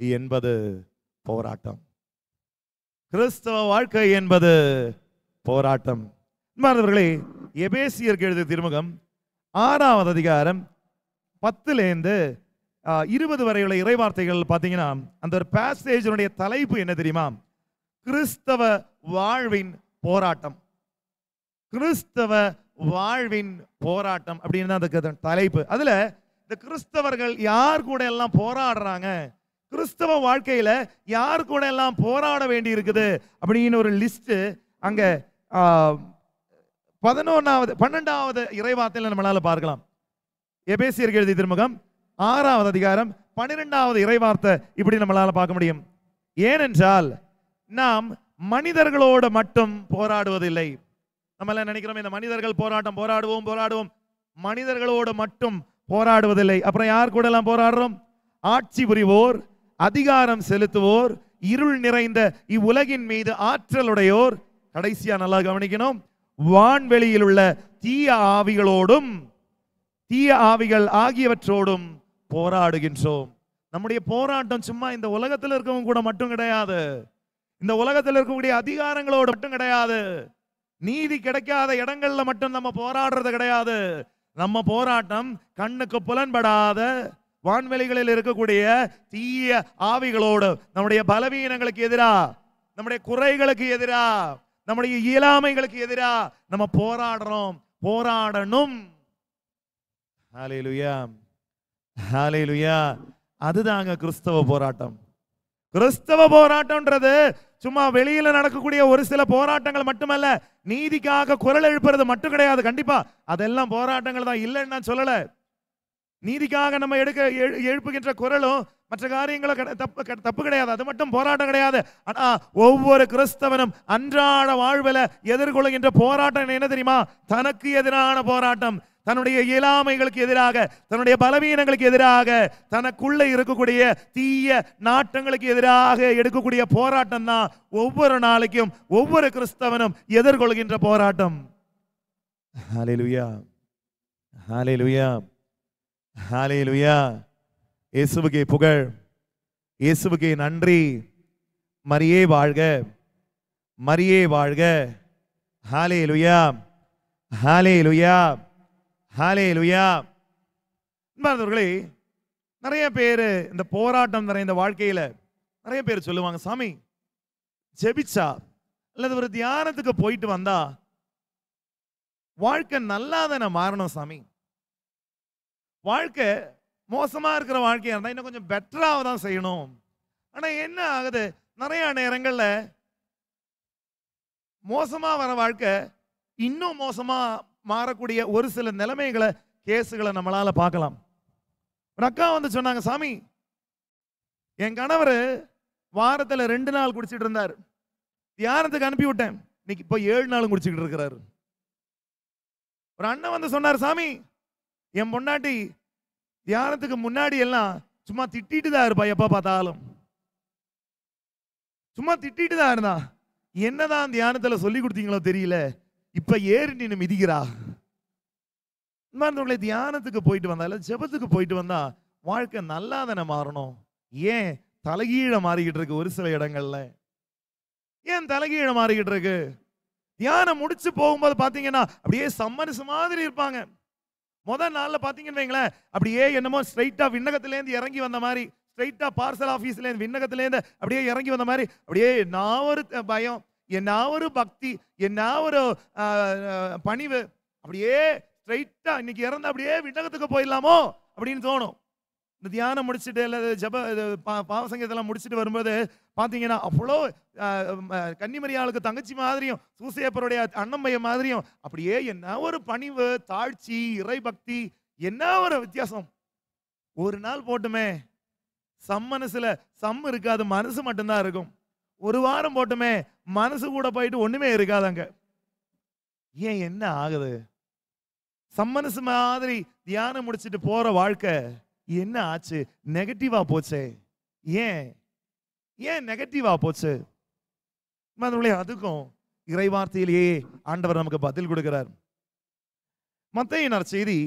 என்பது போராட்டம், கிறிஸ்தவ வாழ்க்கை என்பது போராட்டம். மாணவர்களே, எபேசியருக்கு எழுதிய திருமுகம் 6வது அதிகாரம் 10லேருந்து 20 வரையுள்ள இறைவார்த்தைகள் பார்த்தீங்கன்னா, அந்த ஒரு பேசேஜினுடைய தலைப்பு என்ன தெரியுமா? கிறிஸ்தவ வாழ்வின் போராட்டம். கிறிஸ்தவ வாழ்வின் போராட்டம் அப்படின்னு அந்த தலைப்பு. அதுல இந்த கிறிஸ்தவர்கள் யார் கூட எல்லாம் போராடுறாங்க, கிறிஸ்தவ வாழ்க்கையில யார் கூட எல்லாம் போராட வேண்டி இருக்குது அப்படின்னு ஒரு லிஸ்ட் அங்க 12வது இறைவார்த்தையில நம்மளால பார்க்கலாம். எபேசியருக்கு எழுதிய திருமுகம் 6வது அதிகாரம் 12வது இறைவார்த்தை இப்படி நம்மளால பார்க்க முடியும். ஏனென்றால் நாம் மனிதர்களோடு மட்டும் போராடுவதில்லை. நம்ம எல்லாம் நினைக்கிறோம் இந்த மனிதர்கள் போராட்டம், போராடுவோம் போராடுவோம், மனிதர்களோடு மட்டும் போராடுவதில்லை. அப்புறம் யார் கூட எல்லாம் போராடுறோம்? ஆட்சி புரிவோர், அதிகாரம் செலுத்துவோர், இருள் நிறைந்த இவ்வுலகின் மீது ஆற்றலுடையோர், கடைசியா நல்லா கவனிக்கணும், வான்வெளியில் உள்ள தீய ஆவிகளோடும், தீய ஆவிகள் ஆகியவற்றோடும் போராடுகின்றோம். நம்முடைய போராட்டம் சும்மா இந்த உலகத்தில் இருக்கவங்க கூட மட்டும் கிடையாது, இந்த உலகத்தில் இருக்கக்கூடிய அதிகாரங்களோடு மட்டும் கிடையாது, நீதி கிடைக்காத இடங்கள்ல மட்டும் நம்ம போராடுறது கிடையாது, நம்ம போராட்டம் கண்ணுக்கு புலன்படாத வான்வெளிகளில் இருக்கக்கூடிய தீய ஆவிகளோடு, நம்முடைய பலவீனங்களுக்கு எதிரா, நம்முடைய குறைகளுக்கு எதிரா, நம்முடைய இயலாமைகளுக்கு எதிரா நம்ம போராடுறோம், போராடணும். ஹல்லேலூயா, ஹல்லேலூயா. அதுதாங்க கிறிஸ்தவ போராட்டம். கிறிஸ்தவ போராட்டம்ன்றது சும்மா வெளியில நடக்கக்கூடிய ஒரு சில போராட்டங்கள் மட்டுமல்ல, நீதிக்காக குரல் எழுப்புறது மட்டும் கிடையாது. கண்டிப்பா அதெல்லாம் போராட்டங்கள் தான், இல்லைன்னு நான் சொல்லல. நீதிக்காக நம்ம எழுப்புகின்ற குரலும் மற்ற காரியங்களும் தப்பு கிடையாது, அது மட்டும் போராட்டம் கிடையாது. ஆனா ஒவ்வொரு கிறிஸ்தவனும் அன்றாட வாழ்வில் எதிர்கொள்கின்ற போராட்டம் என்ன தெரியுமா? தனக்கு எதிரான போராட்டம், தன்னுடைய இயலாமைகளுக்கு எதிராக, தன்னுடைய பலவீனங்களுக்கு எதிராக, தனக்குள்ள இருக்கக்கூடிய தீய நாட்டங்களுக்கு எதிராக எடுக்கக்கூடிய போராட்டம் தான் ஒவ்வொரு நாளைக்கும் ஒவ்வொரு கிறிஸ்தவனும் எதிர்கொள்கின்ற போராட்டம். ஹல்லேலூயா, ஹல்லேலூயா, ஹல்லேலூயா. இயேசுவுக்கே புகழ், இயேசுவுக்கே நன்றி. மரியே வாழ்க, மரியே வாழ்க. ஹல்லேலூயா, ஹல்லேலூயா, ஹல்லேலூயா. அன்பார்ந்தவர்களே, நிறைய பேர் இந்த போராட்டம் நிறைந்த வாழ்க்கையில நிறைய பேர் சொல்லுவாங்க, சாமி ஜெபிச்சா அல்லது ஒரு தியானத்துக்கு போயிட்டு வந்தா வாழ்க்கை நல்லாதானே மாறணும் சாமி. வாழ்க்கை மோசமா இருக்கிற வாழ்க்கையா இருந்தா இன்னும் கொஞ்சம் பெட்டராக தான் செய்யணும். ஆனா என்ன ஆகுது, நிறைய நேரங்கள்ல மோசமா வர வாழ்க்கை இன்னும் மோசமா மாறக்கூடிய ஒரு சில நிலைமைகளை, கேசுகளை நம்மளால பார்க்கலாம். ஒரு அக்கா வந்து சொன்னாங்க, சாமி என் கணவர் வாரத்தில் 2 நாள் குடிச்சிட்டு இருந்தார், தியானத்துக்கு அனுப்பி விட்டேன், இன்னைக்கு இப்போ 7 நாளும் குடிச்சுக்கிட்டு இருக்கிறாரு. ஒரு அண்ணன் வந்து சொன்னார், சாமி என் பொண்டாட்டி தியானத்துக்கு முன்னாடி எல்லாம் சும்மா திட்டிட்டு தான் இருப்பா, எப்ப பார்த்தாலும் சும்மா திட்டிட்டு தான் இருந்தா, என்னதான் தியானத்துல சொல்லி கொடுத்தீங்களோ தெரியல, இப்ப ஏறி நின்று மிதிக்கிறா. தியானத்துக்கு போயிட்டு வந்தா இல்ல ஜெபத்துக்கு போயிட்டு வந்தா வாழ்க்கை நல்லா தானே மாறணும். ஏன் தலைகீழ மாறிக்கிட்டு இருக்கு ஒரு சில இடங்கள்ல? ஏன் தலைகீழ மாறிக்கிட்டு இருக்கு? தியானம் முடிச்சு போகும்போது பாத்தீங்கன்னா அப்படியே சம்மனசு மாதிரி இருப்பாங்க. முதல் நாள்ல பாத்தீங்கன்னு வைங்களேன், அப்படியே என்னமோ ஸ்ட்ரைட்டா விண்ணகத்திலேருந்து இறங்கி வந்த மாதிரி, ஸ்ட்ரைட்டா பார்சல் ஆபீஸ்ல இருந்து விண்ணகத்திலேருந்து அப்படியே இறங்கி வந்த மாதிரி, அப்படியே என்ன ஒரு பயம், என்ன ஒரு பக்தி, என்ன ஒரு பணிவு, அப்படியே ஸ்ட்ரைட்டா இன்னைக்கு இறந்து அப்படியே விண்ணகத்துக்கு போயிடலாமோ அப்படின்னு தோணும். இந்த தியானம் முடிச்சுட்டு அல்லது ஜப பாவசங்கத்தெல்லாம் முடிச்சுட்டு வரும்போது பார்த்தீங்கன்னா அவ்வளோ கன்னிமரியாளுக்கு தங்கச்சி மாதிரியும் சூசையப்பருடைய அண்ணம்பைய மாதிரியும் அப்படியே என்ன ஒரு பணிவு, தாழ்ச்சி, இறை பக்தி, என்ன ஒரு வித்தியாசம். ஒரு நாள் போட்டுமே மனசுல இருக்காது, மனசு மட்டும்தான் இருக்கும். ஒரு வாரம் போட்டுமே மனசு கூட போயிட்டு ஒண்ணுமே இருக்காதங்க. ஏன் என்ன ஆகுது? சம்மனசு மாதிரி தியானம் முடிச்சுட்டு போற வாழ்க்கை என்ன ஆச்சு? நெகட்டிவா போச்சே. ஏன் ஏன் நெகட்டிவா போச்சு? அதுக்கும் இறைவார்த்தையிலேயே ஆண்டவர் நமக்கு பதில் கொடுக்கிறார். மத்தேயு நற்செய்தி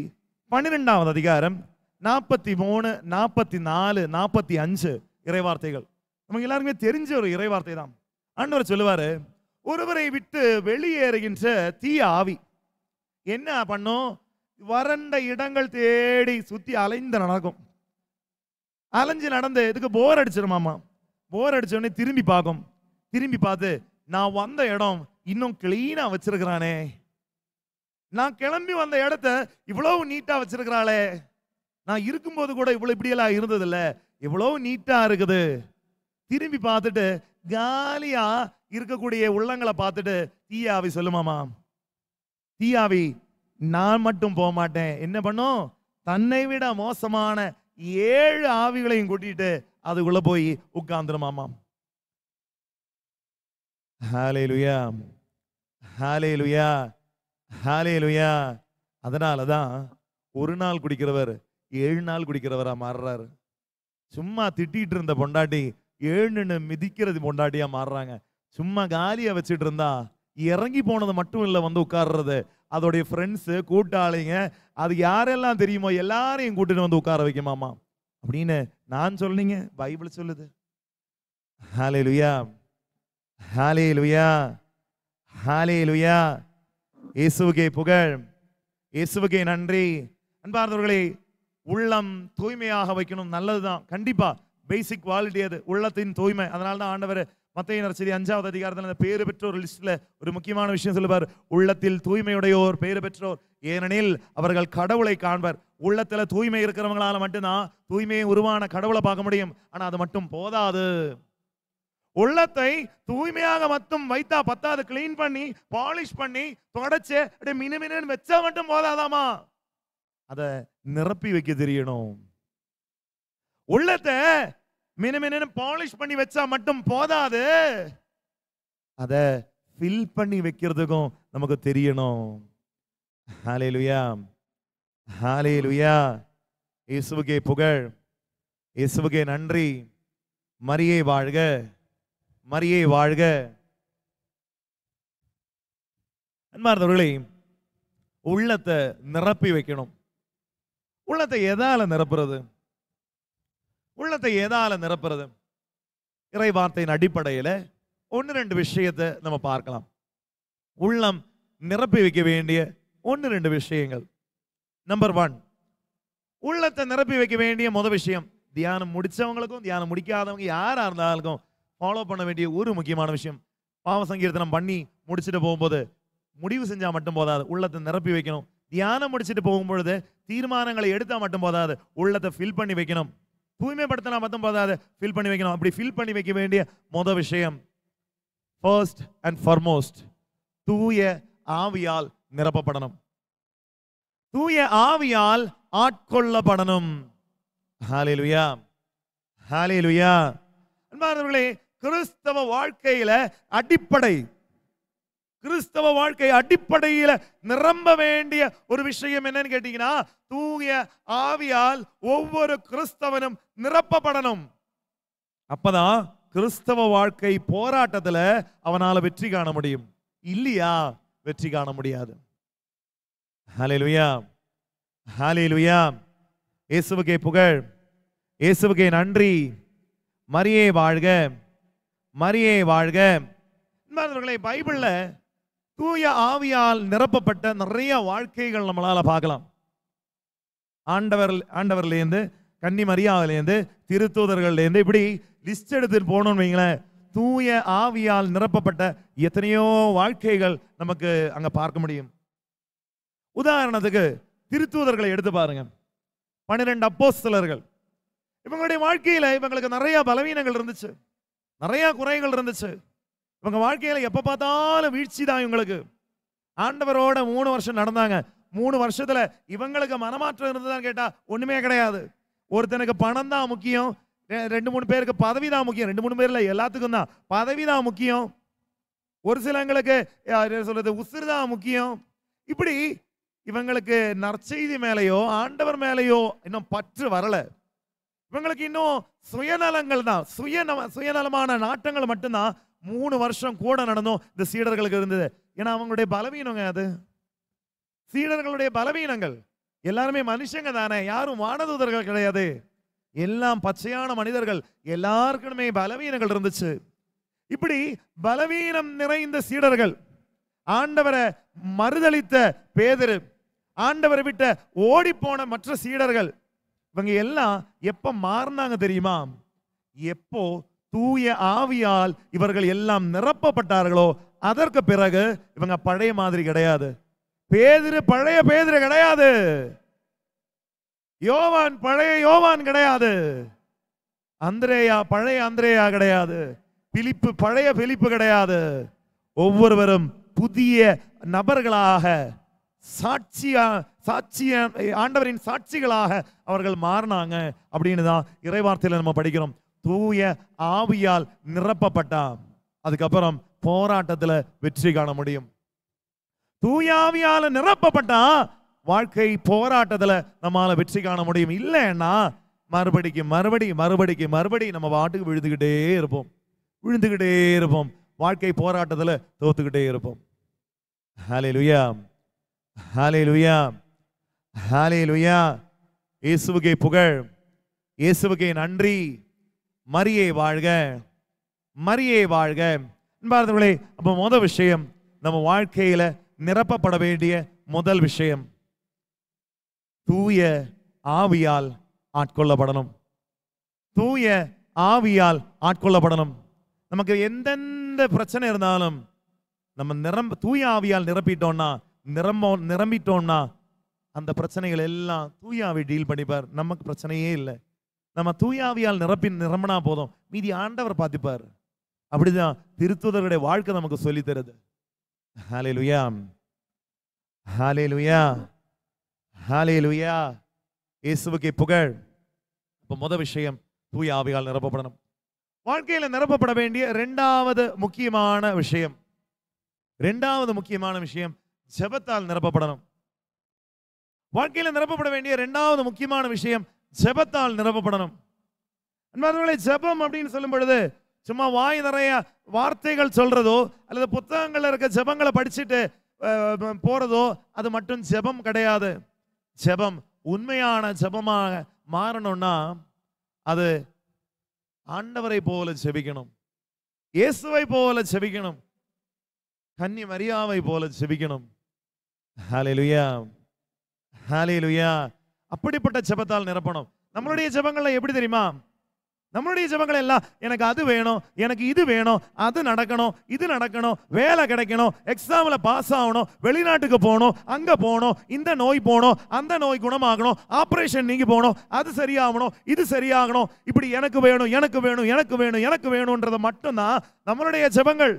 12வது அதிகாரம் 43, 44, 45 இறைவார்த்தைகள் நமக்கு எல்லாருமே தெரிஞ்ச ஒரு இறைவார்த்தை தான். ஆண்டவர் சொல்லுவாரு, ஒருவரை விட்டு வெளியேறுகின்ற தீய ஆவி என்ன பண்ணும்? வறண்ட இடங்கள் தேடி சுத்தி அலைந்து நடக்கும். அலைஞ்சு நடந்து இதுக்கு போர் அடிச்சிருமாமா. போர் அடிச்சோடனே திரும்பி பார்க்கும். திரும்பி பார்த்து, நான் வந்த இடம் இன்னும் கிளீனா வச்சிருக்கிறானே, நான் கிளம்பி வந்த இடத்த இவ்வளவு நீட்டா வச்சிருக்கிறாளே, நான் இருக்கும்போது கூட இவ்வளவு இப்படியெல்லாம் இருந்தது இல்ல, இவ்வளவு நீட்டா இருக்குது. திரும்பி பார்த்துட்டு காலியா இருக்கக்கூடிய உள்ளங்களை பார்த்துட்டு தீயாவி சொல்லுமாமா, தீயாவி நான் மட்டும் போக மாட்டேன், என்ன பண்ணும்? தன்னை விட மோசமான 7 ஆவிகளையும் கூட்டிட்டு அதுக்குள்ள போய் உட்கார்ந்துருமாமா. ஹல்லேலூயா, ஹல்லேலூயா, ஹல்லேலூயா. அதனாலதான் ஒரு நாள் குடிக்கிறவர் 7 நாள் குடிக்கிறவரா மாறுறாரு. சும்மா திட்டிட்டு இருந்த பொண்டாட்டி 7 மிதிக்கிறது பொண்டாட்டியா மாறுறாங்க. சும்மா காலியா வச்சுட்டு இருந்தா இறங்கி போனது மட்டும் இல்ல, வந்து உட்கார்றது, அதோடைய ஃப்ரெண்ட்ஸு, கூட்டாளிங்க, அது யாரெல்லாம் தெரியுமோ எல்லாரையும் கூட்டிட்டு வந்து உட்கார வைக்குமாமா அப்படின்னு நான் சொல்றீங்க, பைபிள் சொல்லுது. ஹல்லேலூயா, ஹல்லேலூயா, ஹல்லேலூயா. இயேசுவுக்கே புகழ், இயேசுவுக்கே நன்றி. அன்பார்ந்தவர்களே, உள்ளம் தூய்மையாக வைக்கணும், நல்லதுதான். கண்டிப்பா பேசிக் குவாலிட்டி அது, உள்ளத்தின் தூய்மை. அதனால தான் ஆண்டவர் மத்தேயு நற்செய்தி 5வது அதிகாரத்தில் அந்த பேறு பெற்றோர் லிஸ்ட்ல ஒரு முக்கியமான விஷயம் சொல்லுவார். உள்ளத்தில் தூய்மையுடையோர் பேறு பெற்றோர், ஏனெனில் அவர்கள் கடவுளை காண்பர். உள்ளத்துல தூய்மை இருக்கிறவங்களால மட்டும்தான் தூய்மையை உருவான கடவுளை பார்க்க முடியும். ஆனா அது மட்டும் போதாது. உள்ளத்தை தூய்மையாக மட்டும் வைத்தா பத்தாது. கிளீன் பண்ணி பாலிஷ் பண்ணி தொடச்சு மினுமினு வச்சா மட்டும் போதாதாமா, அத நிரப்பி வைக்க தெரியணும். உள்ளத்தை மினுமினு பாலிஷ் பண்ணி வச்சா மட்டும் போதாது, அத ஃபில் பண்ணி வைக்கிறதுக்கும் நமக்கு தெரியணும். ஹல்லேலூயா, ஹல்லேலூயா. இயேசுவுக்கே புகழ், இயேசுவுக்கே நன்றி. மரியே வாழ்க, மரியே வாழ்க. அன்பார்ந்தவர்களே, உள்ளத்தை நிரப்பி வைக்கணும். உள்ளத்தை எதால நிரப்புறது? உள்ளத்தை எதால நிரப்புறது? இறை வார்த்தையின் அடிப்படையில் 1-2 விஷயத்தை நம்ம பார்க்கலாம். உள்ளம் நிரப்பி வைக்க வேண்டிய 1-2 விஷயங்கள். நம்பர் 1, உள்ளத்தை நிரப்பி வைக்க வேண்டிய முதல் விஷயம், தியானம் முடிச்சவங்களுக்கும் தியானம் முடிக்காதவங்க யாரா இருந்தாலும் ஃபாலோ பண்ண வேண்டிய ஒரு முக்கியமான விஷயம். பாவ சங்கீர்த்தனம் பண்ணி முடிச்சுட்டு போகும்போது முடிவு செஞ்சா மட்டும் போதாது, உள்ளத்தை நிரப்பி வைக்கணும். தியானம் முடிச்சுட்டு போகும்பொழுது தீர்மானங்களை எடுத்தா மட்டும் போதாது, உள்ளத்தை ஃபில் பண்ணி வைக்கணும். தூய்மைப்படுத்தினா மட்டும் போதாது, ஃபில் பண்ணி வைக்கணும். அப்படி ஃபில் பண்ணி வைக்க வேண்டிய முதல் விஷயம், ஃபர்ஸ்ட் அண்ட் ஃபார்மோஸ்ட், தூய ஆவியால் நிரப்பப்படணும். தூய ஆவியால் ஆட்கொள்ளப்படணும். ஹல்லேலூயா, ஹல்லேலூயா. அன்பானவர்களே, கிறிஸ்தவ வாழ்க்கையில அடிப்படை, கிறிஸ்தவ வாழ்க்கை அடிப்படையில நிரம்ப வேண்டிய ஒரு விஷயம் என்னன்னு கேட்டீங்கன்னா, தூய ஆவியால் ஒவ்வொரு கிறிஸ்தவனும் நிரப்பப்படணும். அப்பதான் கிறிஸ்தவ வாழ்க்கை போராட்டத்துல அவனால வெற்றி காண முடியும். இல்லையா வெற்றி காண முடியாது. ஹல்லேலூயா, ஹல்லேலூயா. இயேசுவுக்கே புகழ், இயேசுவுக்கே நன்றி. மரியே வாழ்க, மரியே வாழ்க. அன்பார்ந்தவர்களே, பைபிள்ல தூய ஆவியால் நிரப்பப்பட்ட நிறைய வாழ்க்கைகள் நம்மளால பார்க்கலாம். ஆண்டவர்லேருந்து, கன்னி மரியாவிலேருந்து, திருத்தூதர்கள்லேருந்து, இப்படி லிஸ்ட் எடுத்துட்டு போனோம்னு வைங்களேன், தூய ஆவியால் நிரப்பப்பட்ட எத்தனையோ வாழ்க்கைகள் நமக்கு அங்க பார்க்க முடியும். உதாரணத்துக்கு திருத்தூதர்களை எடுத்து பாருங்க. 12 அப்போஸ்தலர்கள், இவங்களுடைய வாழ்க்கையில இவங்களுக்கு நிறைய பலவீனங்கள் இருந்துச்சு, நிறைய குறைகள் இருந்துச்சு. இவங்க வாழ்க்கையில எப்ப பார்த்தாலும் வீழ்ச்சி தான் இவங்களுக்கு. ஆண்டவரோட 3 வருஷம் நடந்தாங்க. 3 வருஷத்துல இவங்களுக்கு மனமாற்றம் இருந்ததான்னு கேட்டா ஒண்ணுமே கிடையாது. ஒருத்தனுக்கு பணம் தான் முக்கியம், 2-3 பேருக்கு பதவி தான் முக்கியம். 2-3 பேர்ல எல்லாத்துக்கும் தான் பதவி தான் முக்கியம். ஒரு சிலங்களுக்கு சொல்றது உசுறு தான் முக்கியம். இப்படி இவங்களுக்கு நற்செய்தி மேலேயோ ஆண்டவர் மேலேயோ இன்னும் பற்று வரல. இவங்களுக்கு இன்னும் சுயநலங்கள் தான், சுயநலமான நாட்டங்கள் மட்டும்தான் 3 வருஷம் கூட நடந்தும் இந்த சீடர்களுக்கு இருந்தது. ஏன்னா அவங்களுடைய பலவீனங்க அது, சீடர்களுடைய பலவீனங்கள். எல்லாருமே மனுஷங்க தானே, யாரும் வானதூதர்கள் கிடையாது, எல்லாம் பச்சையான மனிதர்கள். எல்லாருக்குமே பலவீனங்கள் இருந்துச்சு. இப்படி பலவீனம் நிறைந்த சீடர்கள், ஆண்டவரை மறுதலித்த பேதுரு, ஆண்டவரை விட்ட ஓடி போன மற்ற சீடர்கள், இவங்க எல்லாம் எப்ப மாறினாங்க தெரியுமா? எப்போ தூய ஆவியால் இவர்கள் எல்லாம் நிரப்பப்பட்டார்களோ அதற்கு பிறகு இவங்க பழைய மாதிரி கிடையாது. பேதுரு பழைய பேதுரு கிடையாது, யோவான் பழைய யோவான் கிடையாது, அந்திரேயா பழைய அந்திரேயா கிடையாது, பிலிப்பு பழைய பிலிப்பு கிடையாது. ஒவ்வொருவரும் புதிய நபர்களாக, சாட்சியா ஆண்டவரின் சாட்சிகளாக அவர்கள் மாறினாங்க அப்படின்னு தான் இறைவார்த்தையில நம்ம படிக்கிறோம். தூய ஆவியால் நிரப்பப்பட்டா அதுக்கப்புறம் போராட்டத்துல வெற்றி காண முடியும். தூய ஆவியால நிரப்பப்பட்டா வாழ்க்கை போராட்டத்துல நம்மால வெற்றி காண முடியும். இல்லைன்னா மறுபடி நம்ம வாட்டுக்கு விழுந்துகிட்டே இருப்போம். வாழ்க்கை போராட்டத்துல தோத்துக்கிட்டே இருப்போம். ஹல்லேலூயா, ஹல்லேலூயா, ஹல்லேலூயா. இயேசுவுக்கே புகழ், இயேசுவுக்கே நன்றி. மரியே வாழ்க, மரியே வாழ்க. அப்ப முதல் விஷயம், நம்ம வாழ்க்கையில நிரப்பப்பட வேண்டிய முதல் விஷயம் தூய ஆவியால் ஆட்கொள்ளப்படணும். தூய ஆவியால் ஆட்கொள்ளப்படணும். நமக்கு எந்தெந்த பிரச்சனை இருந்தாலும் நம்ம தூய ஆவியால் நிரம்பிட்டோம்னா அந்த பிரச்சனைகள் எல்லாம் தூய ஆவி டீல் பண்ணிப்பார். நமக்கு பிரச்சனையே இல்லை. நம்ம தூய ஆவியால் நிரம்பினா போதும், மீதி ஆண்டவர் பார்த்துப்பார். அப்படிதான் திருத்துதர்களுடைய வாழ்க்கை நமக்கு சொல்லி தருது. ஹல்லேலூயா, ஹல்லேலூயா, ஹல்லேலூயா. இயேசுவுக்கே புகழ். இப்ப முதல் விஷயம், தூய ஆவியால் நிரப்பப்படணும். வாழ்க்கையில நிரப்பப்பட வேண்டிய இரண்டாவது முக்கியமான விஷயம் ஜெபத்தால் நிரப்பப்படணும். வாழ்க்கையில நிரப்பப்பட வேண்டிய இரண்டாவது முக்கியமான விஷயம் ஜெபத்தால் நிரப்பப்படணும். அன்பார்ந்தவர்களே, ஜெபம் அப்படின்னு சொல்லும் பொழுது சும்மா வாய் நிறைய வார்த்தைகள் சொல்றதோ அல்லது புத்தகங்கள்ல இருக்க ஜெபங்களை படிச்சுட்டு போறதோ அது மட்டும் ஜெபம் கிடையாது. ஜெபம் உண்மையான ஜெபமாக மாறணும்னா அது ஆண்டவரை போல ஜெபிக்கணும், இயேசுவை போல ஜெபிக்கணும், கன்னி மரியாவை போல ஜெபிக்கணும். ஹல்லேலூயா, ஹல்லேலூயா. அப்படிப்பட்ட ஜெபத்தால் நிரப்பணும். நம்மளுடைய ஜெபங்கள்ல எப்படி தெரியுமா? நம்மளுடைய ஜெபங்கள் எல்லாம் எனக்கு அது வேணும், எனக்கு இது வேணும், அது நடக்கணும், இது நடக்கணும், வேலை கிடைக்கணும், எக்ஸாம்ல பாஸ் ஆகணும், வெளிநாட்டுக்கு போகணும், அங்க போகணும், இந்த நோய் போகணும், அந்த நோய் குணமாகணும், ஆபரேஷன் நீங்கி போகணும், அது சரியாகணும், இது சரியாகணும், இப்படி எனக்கு வேணும், எனக்கு வேணும், எனக்கு வேணும், எனக்கு வேணும்ன்றத மட்டும்தான் நம்மளுடைய ஜெபங்கள்.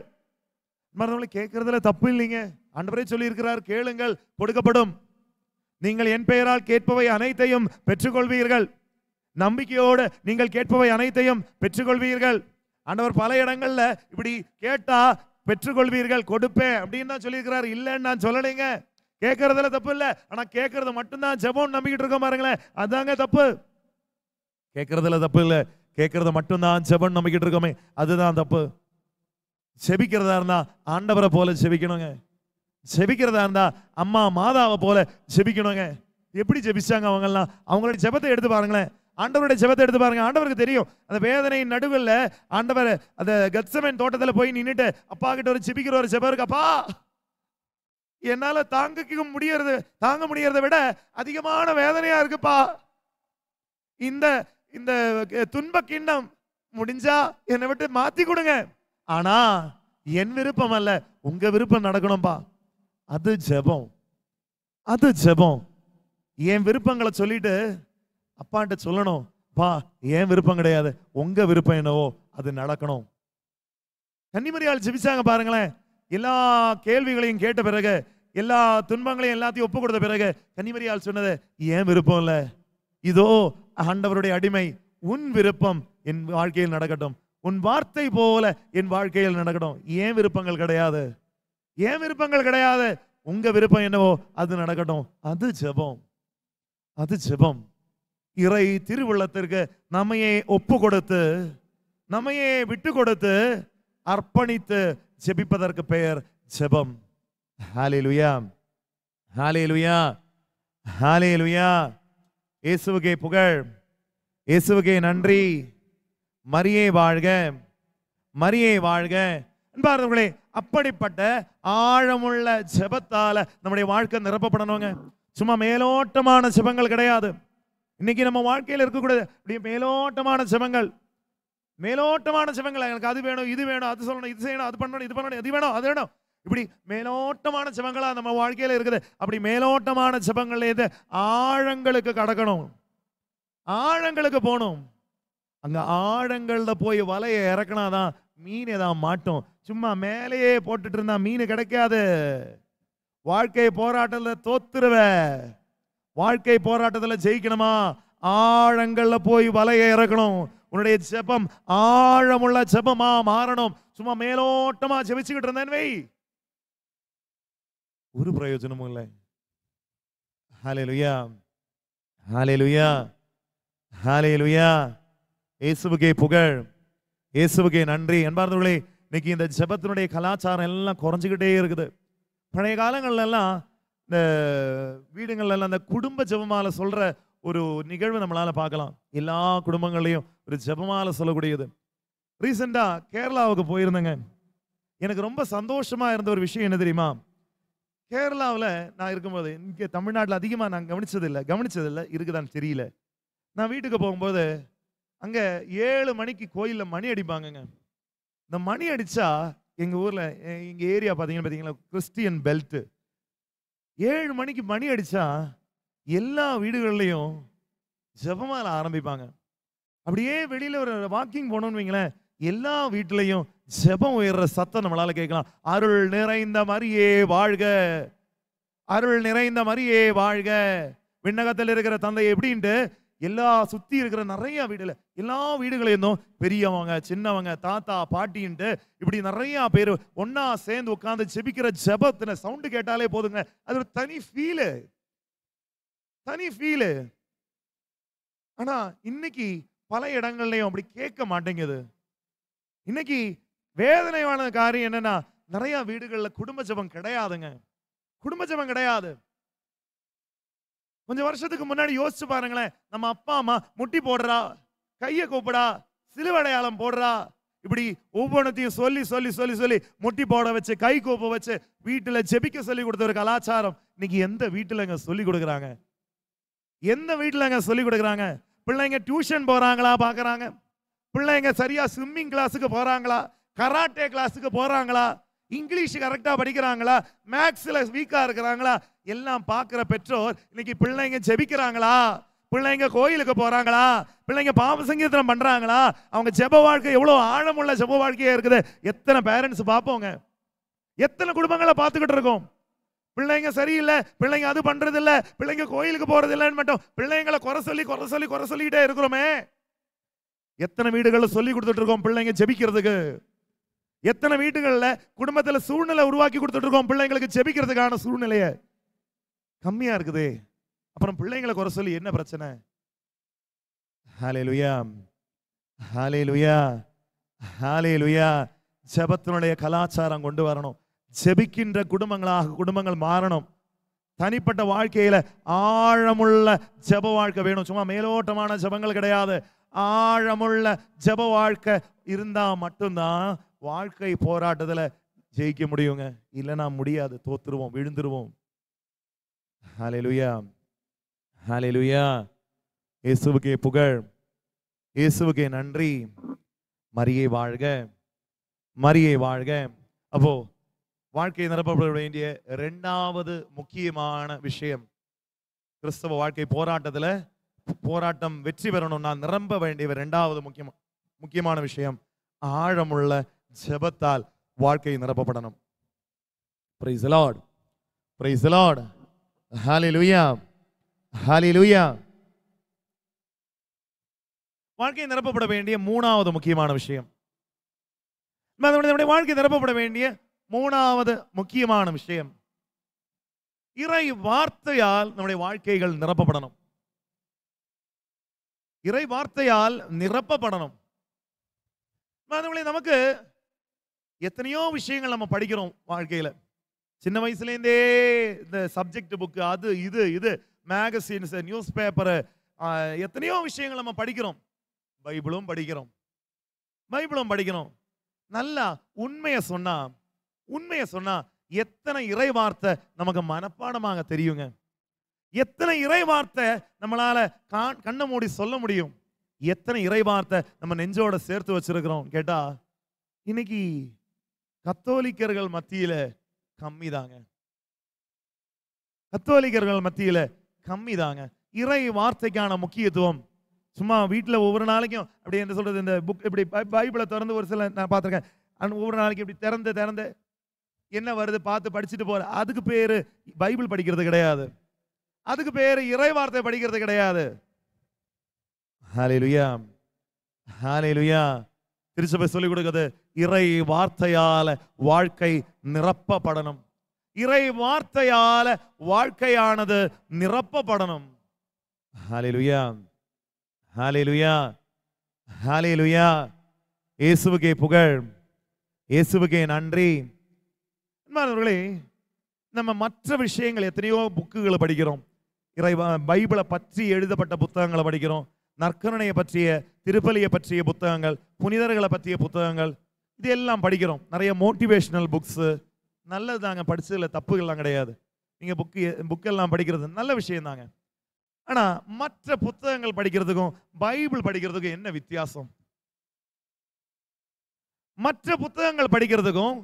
மற்றவங்களை கேட்கறதுல தப்பு இல்லைங்க. ஆண்டவரே சொல்லி இருக்கிறார், கேளுங்கள் கொடுக்கப்படும், நீங்கள் என் பெயரால் கேட்பவை அனைத்தையும் பெற்றுக்கொள்வீர்கள். நம்பிக்கையோடு நீங்கள் கேட்பவை அனைத்தையும் பெற்றுக்கொள்வீர்கள். ஆண்டவர் பல இடங்கள்ல இப்படி கேட்டா பெற்றுக்கொள்வீர்கள், கொடுப்பேன் அப்படின்னு தான் சொல்லியிருக்கிறார். இல்லைன்னு நான் சொல்லலைங்க. கேட்கறதுல தப்பு இல்லை, ஆனா கேட்கறது மட்டும்தான் ஜெபம் நம்பிக்கிட்டு இருக்கோம் பாருங்களேன், அதாங்க தப்பு. கேட்கறதுல தப்பு இல்லை, கேட்கறது மட்டும்தான் ஜெபம் நம்பிக்கிட்டு இருக்கோமே, அதுதான் தப்பு. செபிக்கிறதா இருந்தா ஆண்டவரை போல செபிக்கணுங்க. செபிக்கிறதா இருந்தா அம்மா மாதாவை போல செபிக்கணுங்க. எப்படி ஜெபிச்சாங்க அவங்கெல்லாம்? அவங்களுடைய ஜெபத்தை எடுத்து பாருங்களேன், ஆண்டவருடைய ஜெபத்தை எடுத்து பாருங்க. ஆண்டவருக்கு தெரியும் அந்த வேதனையின் நடுவில் ஆண்டவர் அந்த கெத்செமனே தோட்டத்தில் போய் நின்னுட்டு அப்பா கிட்ட ஒரு ஜெபிக்கிற ஒரு ஜெபம் இருக்கு. அப்பா, என்னால தாங்க முடியறதை விட அதிகமான வேதனையா இருக்குப்பா, இந்த இந்த துன்ப கிண்ணம் முடிஞ்சா என்னை விட்டு மாத்தி கொடுங்க, ஆனா என் விருப்பம் அல்ல உங்க விருப்பம் நடக்கணும்பா. அது ஜெபம், அது ஜெபம். என் விருப்பங்களை சொல்லிட்டு அப்பாட்ட சொல்லணும், பா என் விருப்பம் கிடையாது, உங்க விருப்பம் என்னவோ அது நடக்கணும். கன்னிமரியாள் ஜெபிச்சாங்க பாருங்களேன். எல்லா கேள்விகளையும் கேட்ட பிறகு, எல்லா துன்பங்களையும் எல்லாத்தையும் ஒப்பு கொடுத்த பிறகு கன்னிமரியாள் சொன்னது, என் விருப்பம் இல்ல, இதோ ஆண்டவருடைய அடிமை, உன் விருப்பம் என் வாழ்க்கையில் நடக்கட்டும், உன் வார்த்தை போல என் வாழ்க்கையில் நடக்கட்டும். ஏன் விருப்பங்கள் கிடையாது, ஏன் விருப்பங்கள் கிடையாது, உங்க விருப்பம் என்னவோ அது நடக்கட்டும். அது ஜெபம், அது ஜெபம். இறை திருவுள்ளத்திற்கு நம்மையே ஒப்பு கொடுத்து, நம்மையே விட்டு கொடுத்து, அர்ப்பணித்து ஜெபிப்பதற்கு பெயர் ஜெபம். ஹல்லேலூயா, ஹல்லேலூயா, ஹல்லேலூயா. இயேசுவுக்கே புகழ், இயேசுவுக்கே நன்றி. மரியே வாழ்க, மரியே வாழ்க. அன்பார்ந்தவர்களே, அப்படிப்பட்ட ஆழமுள்ள ஜெபத்தால நம்முடைய வாழ்க்கை நிரப்பப்படணுங்க. சும்மா மேலோட்டமான ஜெபங்கள் கிடையாது. இன்னைக்கு நம்ம வாழ்க்கையில் இருக்கக்கூடாது அப்படியே மேலோட்டமான ஜெபங்கள், மேலோட்டமான ஜெபங்கள். எனக்கு அது வேணும், இது வேணும், அது சொல்லணும், இது செய்யணும், அது பண்ணணும், இது பண்ணணும், இது வேணும், அது வேணும், இப்படி மேலோட்டமான ஜெபங்களா நம்ம வாழ்க்கையில இருக்குது. அப்படி மேலோட்டமான ஜெபங்கள் எது? ஆழங்களுக்கு கடக்கணும், ஆழங்களுக்கு போகணும். அங்க ஆழங்கள்ல போய் வலையை இறக்கினாதான் மீன் ஏதாவது மாட்டோம். சும்மா மேலேயே போட்டுட்டு இருந்தா மீன் கிடைக்காது. வாழ்க்கை போராட்டத்தில் தோத்துருவ. வாழ்க்கை போராட்டத்தில் ஜெயிக்கணுமா? ஆழங்கள்ல போய் வலையை இறக்கணும். உன்னுடைய ஜெபம் ஆழமுள்ள ஜெபமா மாறணும். சும்மா மேலோட்டமா ஜெபிச்சுக்கிட்டு இருந்தேன் வை, ஒரு பிரயோஜனமும் இல்லை. ஹல்லேலூயா, ஹல்லேலூயா, ஹல்லேலூயா. இயேசுவுக்கே புகழ், இயேசுவுக்கே நன்றி. அன்பார்ந்தவர்களே, இன்னைக்கு இந்த ஜெபத்தினுடைய கலாச்சாரம் எல்லாம் குறைஞ்சிக்கிட்டே இருக்குது. பழைய காலங்கள்ல எல்லாம் இந்த வீடுகள்ல எல்லாம் இந்த குடும்ப ஜெபமாலை சொல்ற ஒரு நிகழ்வு நம்மளால பார்க்கலாம். எல்லா குடும்பங்களையும் ஒரு ஜெபமாலை சொல்லக்கூடியது. ரீசெண்டா கேரளாவுக்கு போயிருந்தேங்க. எனக்கு ரொம்ப சந்தோஷமா இருந்த ஒரு விஷயம் என்ன தெரியுமா? கேரளாவில் நான் இருக்கும்போது, இங்கே தமிழ்நாட்டில் அதிகமாக நான் கவனிச்சதில்லை இருக்குதான்னு தெரியல. நான் வீட்டுக்கு போகும்போது அங்கே 7 மணிக்கு கோயிலில் மணி அடிப்பாங்கங்க. இந்த மணி அடித்தா எங்கள் ஊரில் எங்கள் ஏரியா பார்த்தீங்கன்னா கிறிஸ்டியன் பெல்ட்டு. 7 மணிக்கு மணி அடித்தா எல்லா வீடுகள்லையும் ஜெபமால ஆரம்பிப்பாங்க. அப்படியே வெளியில் ஒரு வாக்கிங் போனோம்னு வைங்களேன், எல்லா வீட்டிலையும் ஜெபம் உயர்ற சத்தம் நம்மளால கேட்கலாம். அருள் நிறைந்த மரியே வாழ்க, அருள் நிறைந்த மரியே வாழ்க, விண்ணகத்தில் இருக்கிற தந்தை எப்படின்ட்டு எல்லா சுத்தி இருக்கிற நிறைய வீடுல, எல்லா வீடுகளையும் பெரியவங்க சின்னவங்க தாத்தா பாட்டின்ட்டு இப்படி நிறைய பேர் ஒன்னா சேர்ந்து உட்கார்ந்து ஜெபிக்கிற ஜெபத்தின சவுண்டு கேட்டாலே போதுங்க. அது ஒரு தனி ஃபீலு. ஆனா இன்னைக்கு பல இடங்கள்லயும் அப்படி கேட்க மாட்டேங்குது. இன்னைக்கு வேதனையான காரியம் என்னன்னா, நிறைய வீடுகள்ல குடும்ப ஜெபம் கிடையாதுங்க. குடும்ப ஜெபம் கிடையாது. கொஞ்சம் வருஷத்துக்கு முன்னாடி யோசிச்சு பாருங்களேன், நம்ம அப்பா அம்மா முட்டி போடுறா, கையை கூப்பிடா, சிலுவடையாளம் போடுறா, இப்படி ஒவ்வொன்றத்தையும் சொல்லி சொல்லி சொல்லி சொல்லி முட்டி போட வச்சு கை கூப்ப வச்சு வீட்டுல ஜெபிக்க சொல்லி கொடுத்த ஒரு கலாச்சாரம் இன்னைக்கு எந்த வீட்டுலங்க சொல்லி கொடுக்குறாங்க? எந்த வீட்டுலங்க சொல்லி கொடுக்குறாங்க? பிள்ளைங்க டியூஷன் போறாங்களா பாக்குறாங்க, பிள்ளைங்க சரியா ஸ்விம்மிங் கிளாஸுக்கு போறாங்களா, கராட்டே கிளாஸுக்கு போறாங்களா, இங்கிலீஷ் கரெக்டா படிக்கிறாங்களா, மேக்ஸ்ல வீக்கா இருக்கிறாங்களா, எல்லாம் பார்க்கிற பெற்றோர் இன்னைக்கு பிள்ளைங்க ஜெபிக்கிறாங்களா, பிள்ளைங்க கோயிலுக்கு போறாங்களா, பிள்ளைங்க பாவ சங்கீதம் பண்றாங்களா, அவங்க ஜெப வாழ்க்கை எவ்வளவு ஆழமுள்ள ஜெப வாழ்க்கையா இருக்குது. எத்தனை பேரண்ட்ஸ் பார்ப்போங்க, எத்தனை குடும்பங்களை பார்த்துக்கிட்டு இருக்கோம். பிள்ளைங்க சரியில்லை, பிள்ளைங்க அது பண்றது இல்ல, பிள்ளைங்க கோயிலுக்கு போறது இல்லைன்னு மட்டும் பிள்ளைங்களை குறை சொல்லிக்கிட்டே இருக்கிறோமே. எத்தனை வீடுகளில் சொல்லி கொடுத்துட்டு இருக்கோம் பிள்ளைங்க ஜெபிக்கிறதுக்கு? எத்தனை வீடுகளில் குடும்பத்தில் சூழ்நிலை உருவாக்கி கொடுத்துட்டு இருக்கோம் பிள்ளைங்களுக்கு ஜெபிக்கிறதுக்கான சூழ்நிலைய கம்மியா இருக்குது. அப்புறம் பிள்ளைங்களை குறை சொல்லி என்ன பிரச்சனை? ஹல்லேலூயா, ஹல்லேலூயா, ஹல்லேலூயா. ஜெபத்தினுடைய கலாச்சாரம் கொண்டு வரணும். ஜெபிக்கின்ற குடும்பங்களாக குடும்பங்கள் மாறணும். தனிப்பட்ட வாழ்க்கையில ஆழமுள்ள ஜெப வாழ்க்கை வேணும். சும்மா மேலோட்டமான ஜெபங்கள் கிடையாது. ஆழமுள்ள ஜெப வாழ்க்கை இருந்தா மட்டும்தான் வாழ்க்கை போராட்டத்துல ஜெயிக்க முடியுங்க. இல்லைன்னா முடியாது, தோத்துருவோம், விழுந்துருவோம். ஹல்லேலூயா, ஹல்லேலூயா. இயேசுவுக்கே புகழ், இயேசுவுக்கே நன்றி. மரியே வாழ்க, மரியே வாழ்க. அப்போ வாழ்க்கை நிரப்பப்பட வேண்டிய இரண்டாவது முக்கியமான விஷயம், கிறிஸ்தவ வாழ்க்கை போராட்டம் வெற்றி பெறணும்னா நிரம்ப வேண்டிய இரண்டாவது முக்கியமான விஷயம், ஆழமுள்ள ஜெபத்தால் வாழ்க்கை நிரப்பப்படணும். Praise the Lord, praise the Lord, hallelujah, hallelujah. வாழ்க்கை நிரப்பப்பட வேண்டிய மூணாவது முக்கியமான விஷயம், வாழ்க்கை நிரப்பப்பட வேண்டிய மூணாவது முக்கியமான விஷயம், இறை வார்த்தையால் நம்முடைய வாழ்க்கைகள் நிரப்பப்படணும். இறை வார்த்தையால் நிரப்பப்படணும். நமக்கு எத்தனையோ விஷயங்கள் நம்ம படிக்கிறோம் வாழ்க்கையில. சின்ன வயசுலேருந்தே இந்த சப்ஜெக்ட் புக்கு, அது இது மேகசின்ஸ், நியூஸ் பேப்பர், எத்தனையோ விஷயங்கள் நம்ம படிக்கிறோம். பைபிளும் படிக்கிறோம். நல்லா உண்மையை சொன்னா எத்தனை இறை வார்த்தை நமக்கு மனப்பாடமாக தெரியுங்க. எத்தனை இறை வார்த்தை நம்மளால கண்ணை மூடி சொல்ல முடியும். எத்தனை இறை வார்த்தை நம்ம நெஞ்சோட சேர்த்து வச்சிருக்கிறோம் கேட்டா இன்னைக்கு கத்தோலிக்கர்கள் மத்தியில கம்மிதாங்க. இறை வார்த்தைக்கான முக்கியத்துவம் சும்மா வீட்டில் ஒவ்வொரு நாளைக்கும் அப்படி என்ன சொல்றது, இந்த புக் இப்படி பைபிளை திறந்து ஒரு சில நான் பார்த்துருக்கேன், ஒவ்வொரு நாளைக்கு இப்படி திறந்து என்ன வருது பார்த்து படிச்சுட்டு போற, அதுக்கு பேரு பைபிள் படிக்கிறது கிடையாது. அதுக்கு பேரு இறை வார்த்தை படிக்கிறது கிடையாது. ஹல்லேலூயா, ஹல்லேலூயா. திருச்சபை சொல்லிக் கொடுக்கிறது, இறை வார்த்தையால வாழ்க்கை நிரப்பப்படணும். இறை வார்த்தையால வாழ்க்கையானது நிரப்பப்படணும். ஹல்லேலூயா, ஹல்லேலூயா, ஹல்லேலூயா. இயேசுவுக்கே புகழ், இயேசுவுக்கே நன்றி. அன்பானவர்களே, நம்ம மற்ற விஷயங்கள் எத்தனையோ புக்குகளை படிக்கிறோம். பைபிளை பற்றி எழுதப்பட்ட புத்தகங்களை படிக்கிறோம். நற்கருணையை பற்றிய, திருப்பலியை பற்றிய புத்தகங்கள், புனிதர்களை பற்றிய புத்தகங்கள், இது எல்லாம் படிக்கிறோம். நிறைய மோட்டிவேஷனல் புக்ஸு, நல்லது தாங்க, படிச்சதுல தப்புகள்லாம் கிடையாது. நீங்க புக்கெல்லாம் படிக்கிறது நல்ல விஷயம் தாங்க. ஆனா மற்ற புத்தகங்கள் படிக்கிறதுக்கும் பைபிள் படிக்கிறதுக்கும் என்ன வித்தியாசம்? மற்ற புத்தகங்கள் படிக்கிறதுக்கும்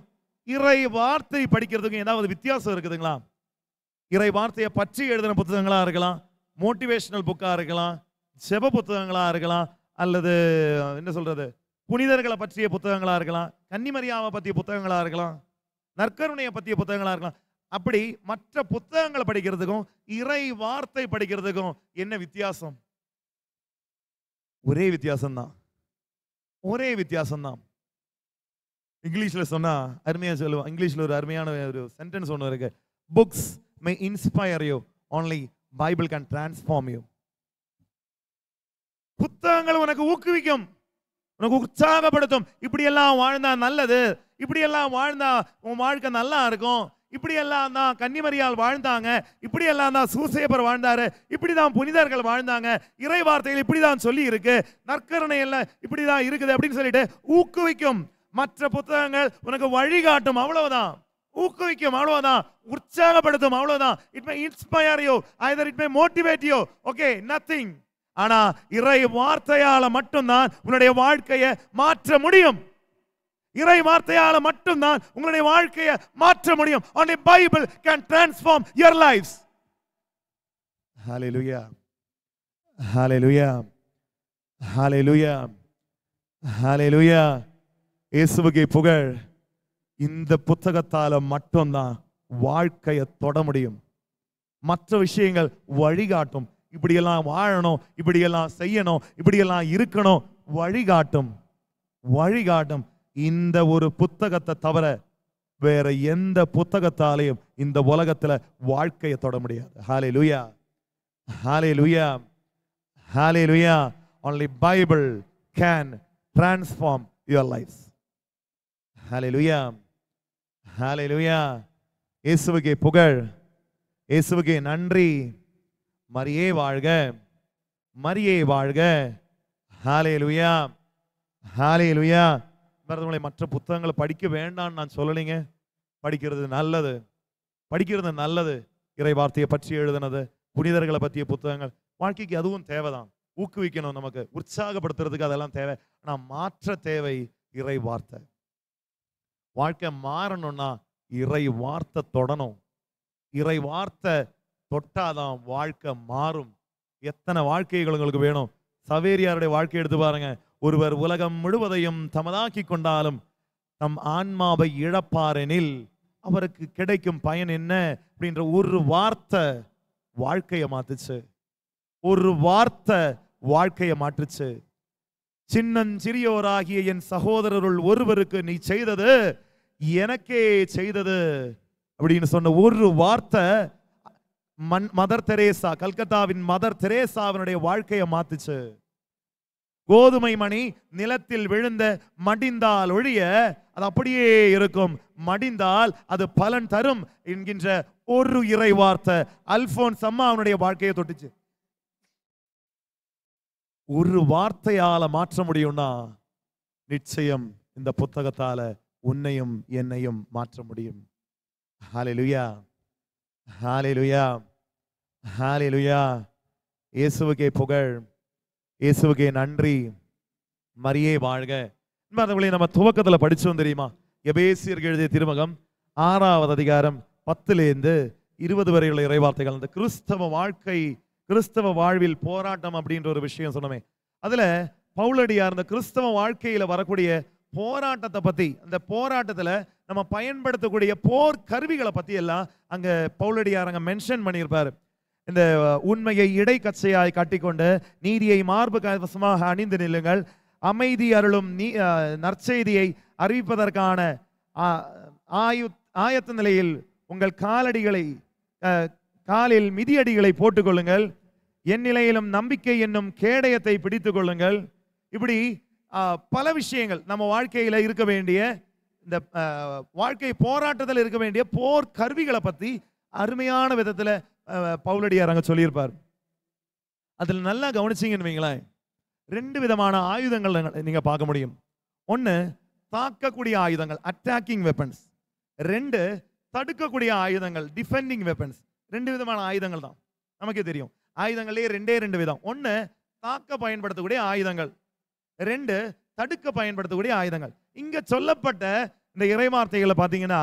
இறை வார்த்தை படிக்கிறதுக்கும் ஏதாவது வித்தியாசம் இருக்குதுங்களா? இறை வார்த்தையை பற்றி எழுதின புத்தகங்களா இருக்கலாம், மோட்டிவேஷனல் புக்கா இருக்கலாம், செப புத்தகங்களா இருக்கலாம், அல்லது என்ன சொல்றது, புனிதர்களை பற்றிய புத்தகங்களா இருக்கலாம், கன்னிமரியாவை பற்றிய புத்தகங்களா இருக்கலாம், நற்கருணையை பற்றிய புத்தகங்களா இருக்கலாம். அப்படி மற்ற புத்தகங்களை படிக்கிறதுக்கும் இறை வார்த்தை படிக்கிறதுக்கும் என்ன வித்தியாசம்? ஒரே வித்தியாசம்தான், ஒரே வித்தியாசம்தான். இங்கிலீஷ்ல சொன்னா அருமையா சொல்லுவோம். இங்கிலீஷ்ல ஒரு அருமையான ஒரு சென்டென்ஸ் ஒன்று இருக்கு. Books May inspire you, only Bible can transform you. புத்தகங்கள் உனக்கு ஊக்குவிக்கும், உனக்கு உற்சாகப்படுத்தும். இப்படி எல்லாம் வாழ்ந்தா நல்லது, இப்படி எல்லாம் வாழ்ந்தா உன் வாழ்க்கை நல்லா இருக்கும், இப்படி எல்லாம் தான் கன்னிமரியால் வாழ்ந்தாங்க, இப்படி எல்லாம் தான் சூசேப்பர் வாழ்ந்தாரு, இப்படிதான் புனிதர்கள் வாழ்ந்தாங்க, இறை வார்த்தைகள் இப்படிதான் சொல்லி இருக்கு, நற்கருணை எல்லாம் இப்படிதான் இருக்குது அப்படின்னு சொல்லிட்டு ஊக்குவிக்கும். மற்ற புத்தகங்கள் உனக்கு வழிகாட்டும், அவ்வளவுதான். ஊக்குவிக்கும், அவ்வளவுதான். உற்சாகப்படுத்தும், அவ்வளவுதான். It may inspire you, either it may motivate you, okay, nothing. ஆனா இறை வார்த்தையால மட்டும்தான் உன்னுடைய வாழ்க்கையை மாற்ற முடியும். இறை வார்த்தையால மட்டும்தான் உங்களுடைய வாழ்க்கையை மாற்ற முடியும். Only Bible can transform your lives. Hallelujah, hallelujah, hallelujah, hallelujah. இயேசுவுக்கே புகழ். இந்த புத்தகத்தால மட்டும்தான் வாழ்க்கையை தொட முடியும். மற்ற விஷயங்கள் வழிகாட்டும். இப்படியெல்லாம் வாழணும், இப்படியெல்லாம் செய்யணும், இப்படியெல்லாம் இருக்கணும், வழிகாட்டும், வழிகாட்டும். இந்த ஒரு புத்தகத்தை தவிர வேற எந்த புத்தகத்தாலையும் இந்த உலகத்துல வாழ்க்கையை தொட முடியாது. ஹalleluya, hallelujah, hallelujah. Only Bible can transform your lives. Hallelujah, hallelujah. இயேசுவுக்கே புகழ், இயேசுவுக்கே நன்றி. மரியே வாழ்க, மரியே வாழ்க. ஹalleluya, ஹalleluya. மற்ற புத்தகங்களை படிக்க வேண்டாம்னு நான் சொல்லலைங்க. படிக்கிறது நல்லது, படிக்கிறது நல்லது. இறை வார்த்தையை பற்றி எழுதினது, புனிதர்களை பற்றிய புத்தகங்கள் வாழ்க்கைக்கு அதுவும் தேவைதான். ஊக்குவிக்கணும், நமக்கு உற்சாகப்படுத்துறதுக்கு அதெல்லாம் தேவை. ஆனால் மாற்ற தேவை இறை வார்த்தை. வாழ்க்கை மாறணும்னா இறை வார்த்தை தொடணும். இறை வார்த்தை தொட்டாதான் வாழ்க்கை மாறும். எத்தனை வாழ்க்கைகள் உங்களுக்கு வேணும்? சவேரியாருடைய வாழ்க்கை எடுத்து பாருங்க. ஒருவர் உலகம் முழுவதையும் தமதாக்கி கொண்டாலும் தம் ஆன்மாவை இழப்பாரெனில் அவருக்கு கிடைக்கும் பயன் என்ன அப்படின்ற ஒரு வார்த்தை வாழ்க்கையை மாத்துச்சு. ஒரு வார்த்தை வாழ்க்கையை மாற்றுச்சு. சின்னஞ்சிறியோராகிய என் சகோதரருள் ஒருவருக்கு நீ செய்தது எனக்கே செய்தது அப்படின்னு சொன்ன ஒரு வார்த்தை மதர் தெரேசா, கல்கத்தாவின் மதர் தெரேசாவினுடைய வாழ்க்கையை மாத்துச்சு. கோதுமை மணி நிலத்தில் விழுந்த மடிந்தால் ஒழிய அது அப்படியே இருக்கும், மடிந்தால் அது பலன் தரும் என்கின்ற ஒரு இறை வார்த்தை அல்போன்ஸ் அம்மா அவனுடைய வாழ்க்கையை தொட்டுச்சு. ஒரு வார்த்தையால மாற்ற முடியும்னா நிச்சயம் இந்த புத்தகத்தால உன்னையும் என்னையும் மாற்ற முடியும். ஹalleluya, ஹalleluya, ஹalleluya. இயேசுவுக்கே புகழ், இயேசுவுக்கே நன்றி. மரியே வாழ்க. நம்ம துவக்கத்துல படிச்சோம் தெரியுமா? எபேசியருக்கு எழுதிய திருமுகம் 6வது அதிகாரம் 10லேருந்து 20 வரையுள்ள இறைவார்த்தைகள். அந்த கிறிஸ்தவ வாழ்க்கை, கிறிஸ்தவ வாழ்வில் போராட்டம் அப்படின்ற ஒரு விஷயம் சொன்னமே, அதுல பவுலடியார் இந்த கிறிஸ்தவ வாழ்க்கையில வரக்கூடிய போராட்டத்தை பத்தி, அந்த போராட்டத்துல நம்ம பயன்படுத்தக்கூடிய போர் கருவிகளை பத்தி எல்லாம் அங்க பவுலடியார் அங்க மென்ஷன் பண்ணியிருப்பாரு. இந்த உண்மையை இடைக்கச்சையாய் கட்டிக்கொண்டு நீதியை மார்பு கவசமாக அணிந்து நில்லுங்கள், அமைதி அருளும் நற்செய்தியை அறிவிப்பதற்கான ஆயத்த நிலையில் உங்கள் காலில் மிதியடிகளை போட்டுக்கொள்ளுங்கள், என் நிலையிலும் நம்பிக்கை என்னும் கேடயத்தை பிடித்துக் கொள்ளுங்கள். இப்படி பல விஷயங்கள் நம்ம வாழ்க்கையில இருக்க வேண்டிய, இந்த வாழ்க்கை போராட்டத்தில் இருக்க வேண்டிய போர் கருவிகளை பத்தி அருமையான விதத்துல பவுலடியார் அங்க சொல்லியிருப்பார். அதுல நல்லா கவனிச்சீங்கன்னு வைங்களேன், 2 விதமான ஆயுதங்கள் நீங்க பார்க்க முடியும். ஒன்னு தாக்கக்கூடிய ஆயுதங்கள், அட்டாக்கிங் வெப்பன்ஸ். 2 தடுக்கக்கூடிய ஆயுதங்கள், டிஃபெண்டிங் வெப்பன்ஸ். 2 விதமான ஆயுதங்கள் தான், நமக்கே தெரியும். ஆயுதங்களே 2 விதம். 1 தாக்க பயன்படுத்தக்கூடிய ஆயுதங்கள், 2 தடுக்க பயன்படுத்தக்கூடிய ஆயுதங்கள். இங்க சொல்லப்பட்ட இந்த இறைவார்த்தைகளை பார்த்தீங்கன்னா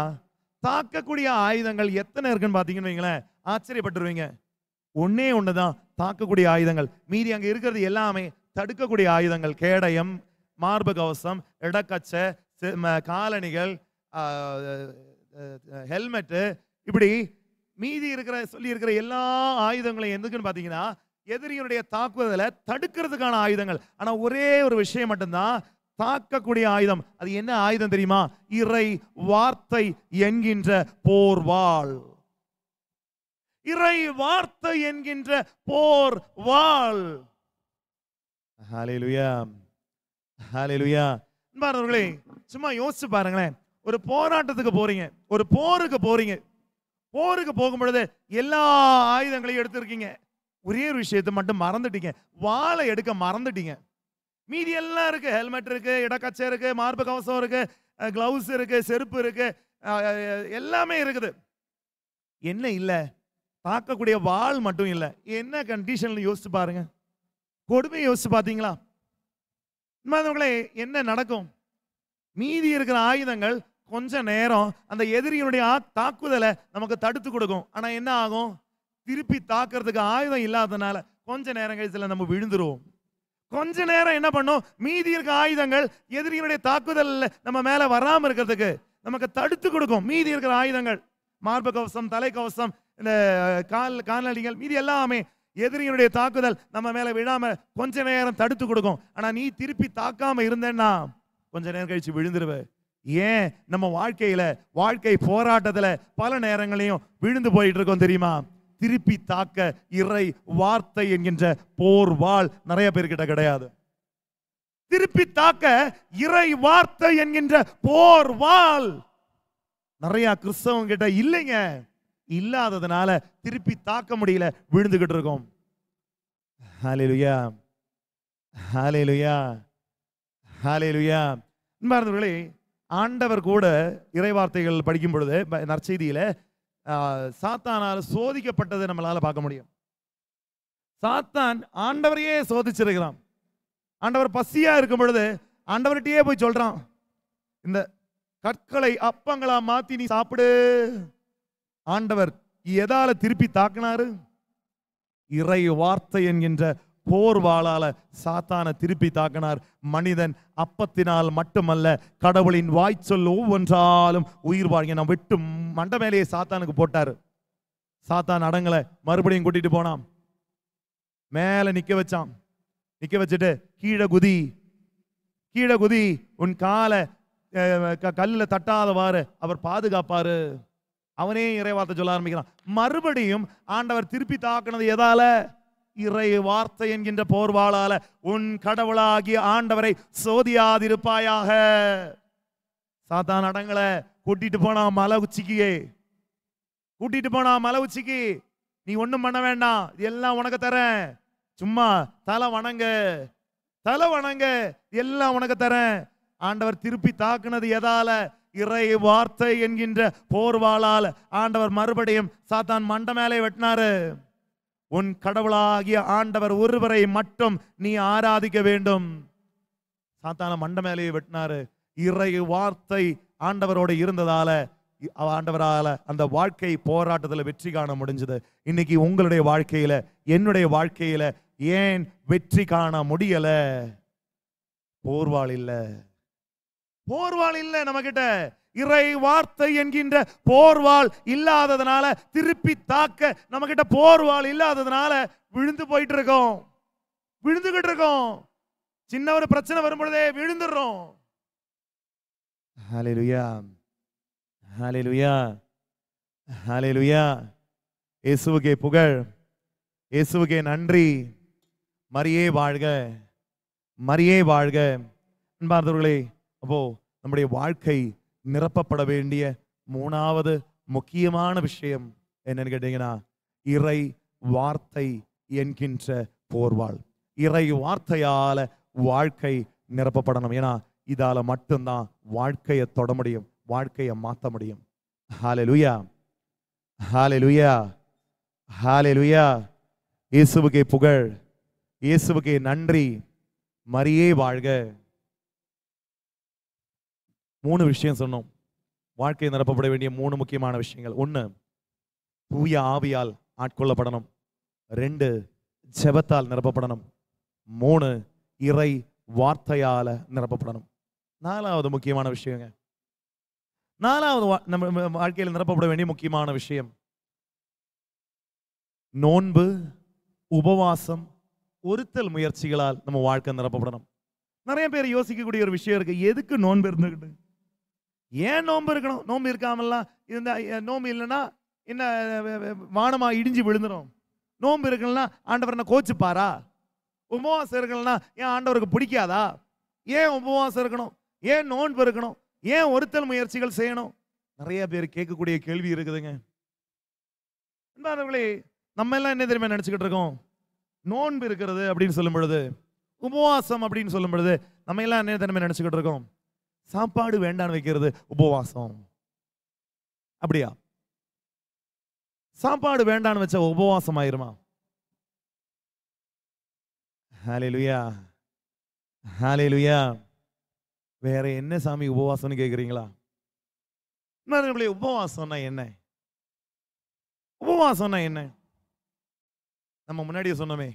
தாக்கக்கூடிய ஆயுதங்கள் எத்தனை இருக்குன்னு பார்த்தீங்கன்னு வைங்களேன், ஆச்சரியப்பட்டுருவீங்க. ஒன்னே ஒண்ணுதான் தாக்கக்கூடிய ஆயுதங்கள். மீதி அங்க இருக்கிறது எல்லாமே தடுக்கக்கூடிய ஆயுதங்கள். கேடயம், மார்பு கவசம், இடக்கச்ச, காலணிகள், ஹெல்மெட்டு, இப்படி மீதி இருக்கிற சொல்லி இருக்கிற எல்லா ஆயுதங்களையும் எதுக்குன்னு பார்த்தீங்கன்னா எதிரியுடைய தாக்குதலை தடுக்கிறதுக்கான ஆயுதங்கள். ஆனா ஒரே ஒரு விஷயம் மட்டும்தான் தாக்கக்கூடிய ஆயுதம். அது என்ன ஆயுதம் தெரியுமா? இறை வார்த்தை என்கின்ற போர்வாள். இறை வார்த்தை என்கின்ற போர்வாள். ஹல்லேலூயா, ஹல்லேலூயா. அன்பானவர்களே, சும்மா யோசிச்சு பாருங்களேன். ஒரு போராட்டத்துக்கு போறீங்க, ஒரு போருக்கு போறீங்க. போருக்கு போகும் பொழுது எல்லா ஆயுதங்களையும் எடுத்திருக்கீங்க. ஒரே ஒரு விஷயத்தை மட்டும் மறந்துட்டீங்க, வாளை எடுக்க மறந்துட்டீங்க. மீதி எல்லாம் இருக்கு. ஹெல்மெட் இருக்கு, இடக்கச்சை இருக்கு, மார்பு கவசம் இருக்கு, கிளவுஸ் இருக்கு, செருப்பு இருக்கு, எல்லாமே இருக்குது. என்ன இல்ல? தாக்கக்கூடிய வாள் மட்டும் இல்ல. என்ன கண்டிஷன்ல யோசிச்சு பாருங்க. கொடுமையை யோசிச்சு பாத்தீங்களா? என்ன நடக்கும்? மீதி இருக்கிற ஆயுதங்கள் கொஞ்ச நேரம் அந்த எதிரியினுடைய தாக்குதலை நமக்கு தடுத்து கொடுக்கும். ஆனா என்ன ஆகும்? திருப்பி தாக்குறதுக்கு ஆயுதம் இல்லாதனால கொஞ்ச நேரம் கழிச்சுல நம்ம விழுந்துருவோம். கொஞ்ச நேரம் என்ன பண்ணும்? மீதி இருக்க ஆயுதங்கள் எதிரியினுடைய தாக்குதல் நம்ம மேல வராம இருக்கிறதுக்கு நமக்கு தடுத்து கொடுக்கும். மீதி இருக்கிற ஆயுதங்கள், மார்பு கவசம், தலை கவசம், இந்த காலணிகள், மீதி எல்லாமே எதிரியினுடைய தாக்குதல் நம்ம மேல விழாம கொஞ்ச நேரம் தடுத்து கொடுக்கும். ஆனா நீ திருப்பி தாக்காம இருந்தேன்னா கொஞ்ச நேரம் கழிச்சு விழுந்துருவ. ஏன்? நம்ம வாழ்க்கை போராட்டத்துல பல நேரங்களையும் விழுந்து போயிட்டு இருக்கோம் தெரியுமா? திருப்பி தாக்க இறை வார்த்தை என்கின்ற போர்வாள் நிறைய பேர்கிட்ட கிடையாது. திருப்பி தாக்க இறை வார்த்தை என்கின்ற போர்வாள் நிறைய கிறிஸ்தவங்க கிட்ட இல்லைங்க. இல்லாததுனால திருப்பி தாக்க முடியல, விழுந்துகிட்டு இருக்கோம். ஹல்லேலூயா, ஹல்லேலூயா, ஹல்லேலூயா. அன்பார்ந்தவர்களே, ஆண்டவர் கூட இறைவார்த்தைகள் படிக்கும் பொழுது நற்செய்தியில சாத்தானால் சோதிக்கப்பட்டதை நம்மளால பார்க்க முடியும். சாத்தான் ஆண்டவரையே சோதிச்சிருக்கிறான். ஆண்டவர் பசியா இருக்கும் பொழுது ஆண்டவர்கிட்டயே போய் சொல்றான், இந்த கற்களை அப்பங்களா மாத்தி நீ சாப்பிடு. ஆண்டவர் எதால திருப்பி தாக்கினாரு? இறை வார்த்தை என்கின்ற போர்வாளால சாத்தான திருப்பி தாக்கினார். மனிதன் அப்பத்தினால் மட்டுமல்ல, கடவுளின் வாய்ச்சொல் ஒவ்வொன்றாலும் உயிர் வாழ்க. நான் வெட்டு மண்ட மேலேயே சாத்தானுக்கு போட்டாரு. சாத்தான் அடங்கல, மறுபடியும் கூட்டிட்டு போனான். மேல நிக்க வச்சான். நிக்க வச்சுட்டு கீழே குதி, கீழே குதி, உன் காலை கல்லுல தட்டாதவாறு அவர் பாதுகாப்பாரு. அவனே இறைவார்த்தை சொல்ல ஆரம்பிக்கிறான். மறுபடியும் ஆண்டவர் திருப்பி தாக்குனது எதால? இறை வார்த்தை என்கின்ற போர்வாளால. உன் கடவுளாகிய ஆண்டவரை சோதியாதிருப்பாயாக. சாத்தான் அடங்கல, கூட்டிட்டு போனா மலை உச்சிக்கு. கூட்டிட்டு போனா மலை உச்சிக்கு. நீ ஒண்ணும் பண்ண வேண்டாம், எல்லாம் உனக்கு தரேன், சும்மா தலை வணங்க, தலை வணங்க, எல்லாம் உனக்கு தரேன். ஆண்டவர் திருப்பி தாக்குனது எதால? இறை வார்த்தை என்கின்ற போர்வாளால். ஆண்டவர் மறுபடியும் சாத்தான் மண்ட மேலே வெட்டினாரு. உன் கடவுளாகிய ஆண்டவர் ஒருவரை மட்டும் நீ ஆராதிக்க வேண்டும். சாத்தான மண்ட மேலேயே வெட்டினாரு. இறை வார்த்தை ஆண்டவரோட இருந்ததால ஆண்டவரால அந்த வாழ்க்கை போராட்டத்தில் வெற்றி காண முடிஞ்சது. இன்னைக்கு உங்களுடைய வாழ்க்கையில, என்னுடைய வாழ்க்கையில ஏன் வெற்றி காண முடியல? போர்வாள் இல்ல, போர்வாள் இல்ல நம்ம கிட்ட. இறை வார்த்தை என்கின்ற போர்வாள் இல்லாததுனால, திருப்பி தாக்க நம்ம கிட்ட போர்வாள் இல்லாததுனால விழுந்து போயிட்டு இருக்கோம், விழுந்துகிட்டு இருக்கோம். சின்ன ஒரு பிரச்சனை வரும் பொழுதே விழுந்துடுறோம். ஹல்லேலூயா, ஹல்லேலூயா, ஹல்லேலூயா. இயேசுவுக்கே புகழ், இயேசுவுக்கே நன்றி. மரியே வாழ்க, மரியே வாழ்க. அன்பார்ந்தவர்களே, அப்போ நம்முடைய வாழ்க்கை நிரப்பப்பட வேண்டிய மூணாவது முக்கியமான விஷயம் என்னன்னு கேட்டீங்கன்னா, இறை வார்த்தை என்கின்ற போர்வாள். இறை வார்த்தையால வாழ்க்கை நிரப்பப்படணும். ஏன்னா இதால மட்டும்தான் வாழ்க்கையை தொட முடியும், வாழ்க்கையை மாற்ற முடியும். ஹalleluya, ஹalleluya, ஹalleluya. இயேசுவுக்கே புகழ், இயேசுவுக்கே நன்றி. மரியே வாழ்க. 3 விஷயம் சொன்னோம். வாழ்க்கை நிரப்பப்பட வேண்டிய 3 முக்கியமான விஷயங்கள். 1, தூய ஆவியால் ஆட்கொள்ளப்படணும். 2, ஜெபத்தால் நிரப்பப்படணும். 3, இறை வார்த்தையால நிரப்பப்படணும். 4வது முக்கியமான விஷயங்க, 4வது நம்ம வாழ்க்கையில் நிரப்பப்பட வேண்டிய முக்கியமான விஷயம் நோன்பு, உபவாசம், ஒருத்தல் முயற்சிகளால் நம்ம வாழ்க்கை நிரப்பப்படணும். நிறைய பேர் யோசிக்கக்கூடிய ஒரு விஷயம் இருக்கு, எதுக்கு நோன்பு இருந்துக்கிட்டு, ஏன் நோன்பு இருக்கணும்? நோன்பு இருக்காமல்லாம் இருந்தா, நோன்பு இல்லைன்னா என்ன வானமா இடிஞ்சு விழுந்துடும்? நோன்பு இருக்கணும்னா ஆண்டவர் என்ன கோச்சுப்பாரா? உபவாசம் இருக்கணும்னா ஏன் ஆண்டவருக்கு பிடிக்காதா? ஏன் உபவாசம் இருக்கணும்? ஏன் நோன்பு இருக்கணும்? ஏன் ஒருத்தல் முயற்சிகள் செய்யணும்? நிறைய பேர் கேட்கக்கூடிய கேள்வி இருக்குதுங்க. நம்ம எல்லாம் என்ன தெரியுமா நினைச்சுக்கிட்டு இருக்கோம்? நோன்பு இருக்கிறது அப்படின்னு சொல்லும் பொழுது, உபவாசம் அப்படின்னு சொல்லும் பொழுது நம்ம எல்லாம் என்ன தெரியுமா நினைச்சுக்கிட்டு இருக்கோம்? சாப்பாடு வேண்டான்னு வைக்கிறது உபவாசம். அப்படியா? சாப்பாடு வேண்டான்னு வச்ச உபவாசம் ஆயிருமா? ஹalleluya, ஹalleluya. வேற என்ன சாமி உபவாசம்னு கேக்குறீங்களா? உபவாசம்னா என்ன? உபவாசம்னா என்ன? நம்ம முன்னாடியே சொன்னோமே,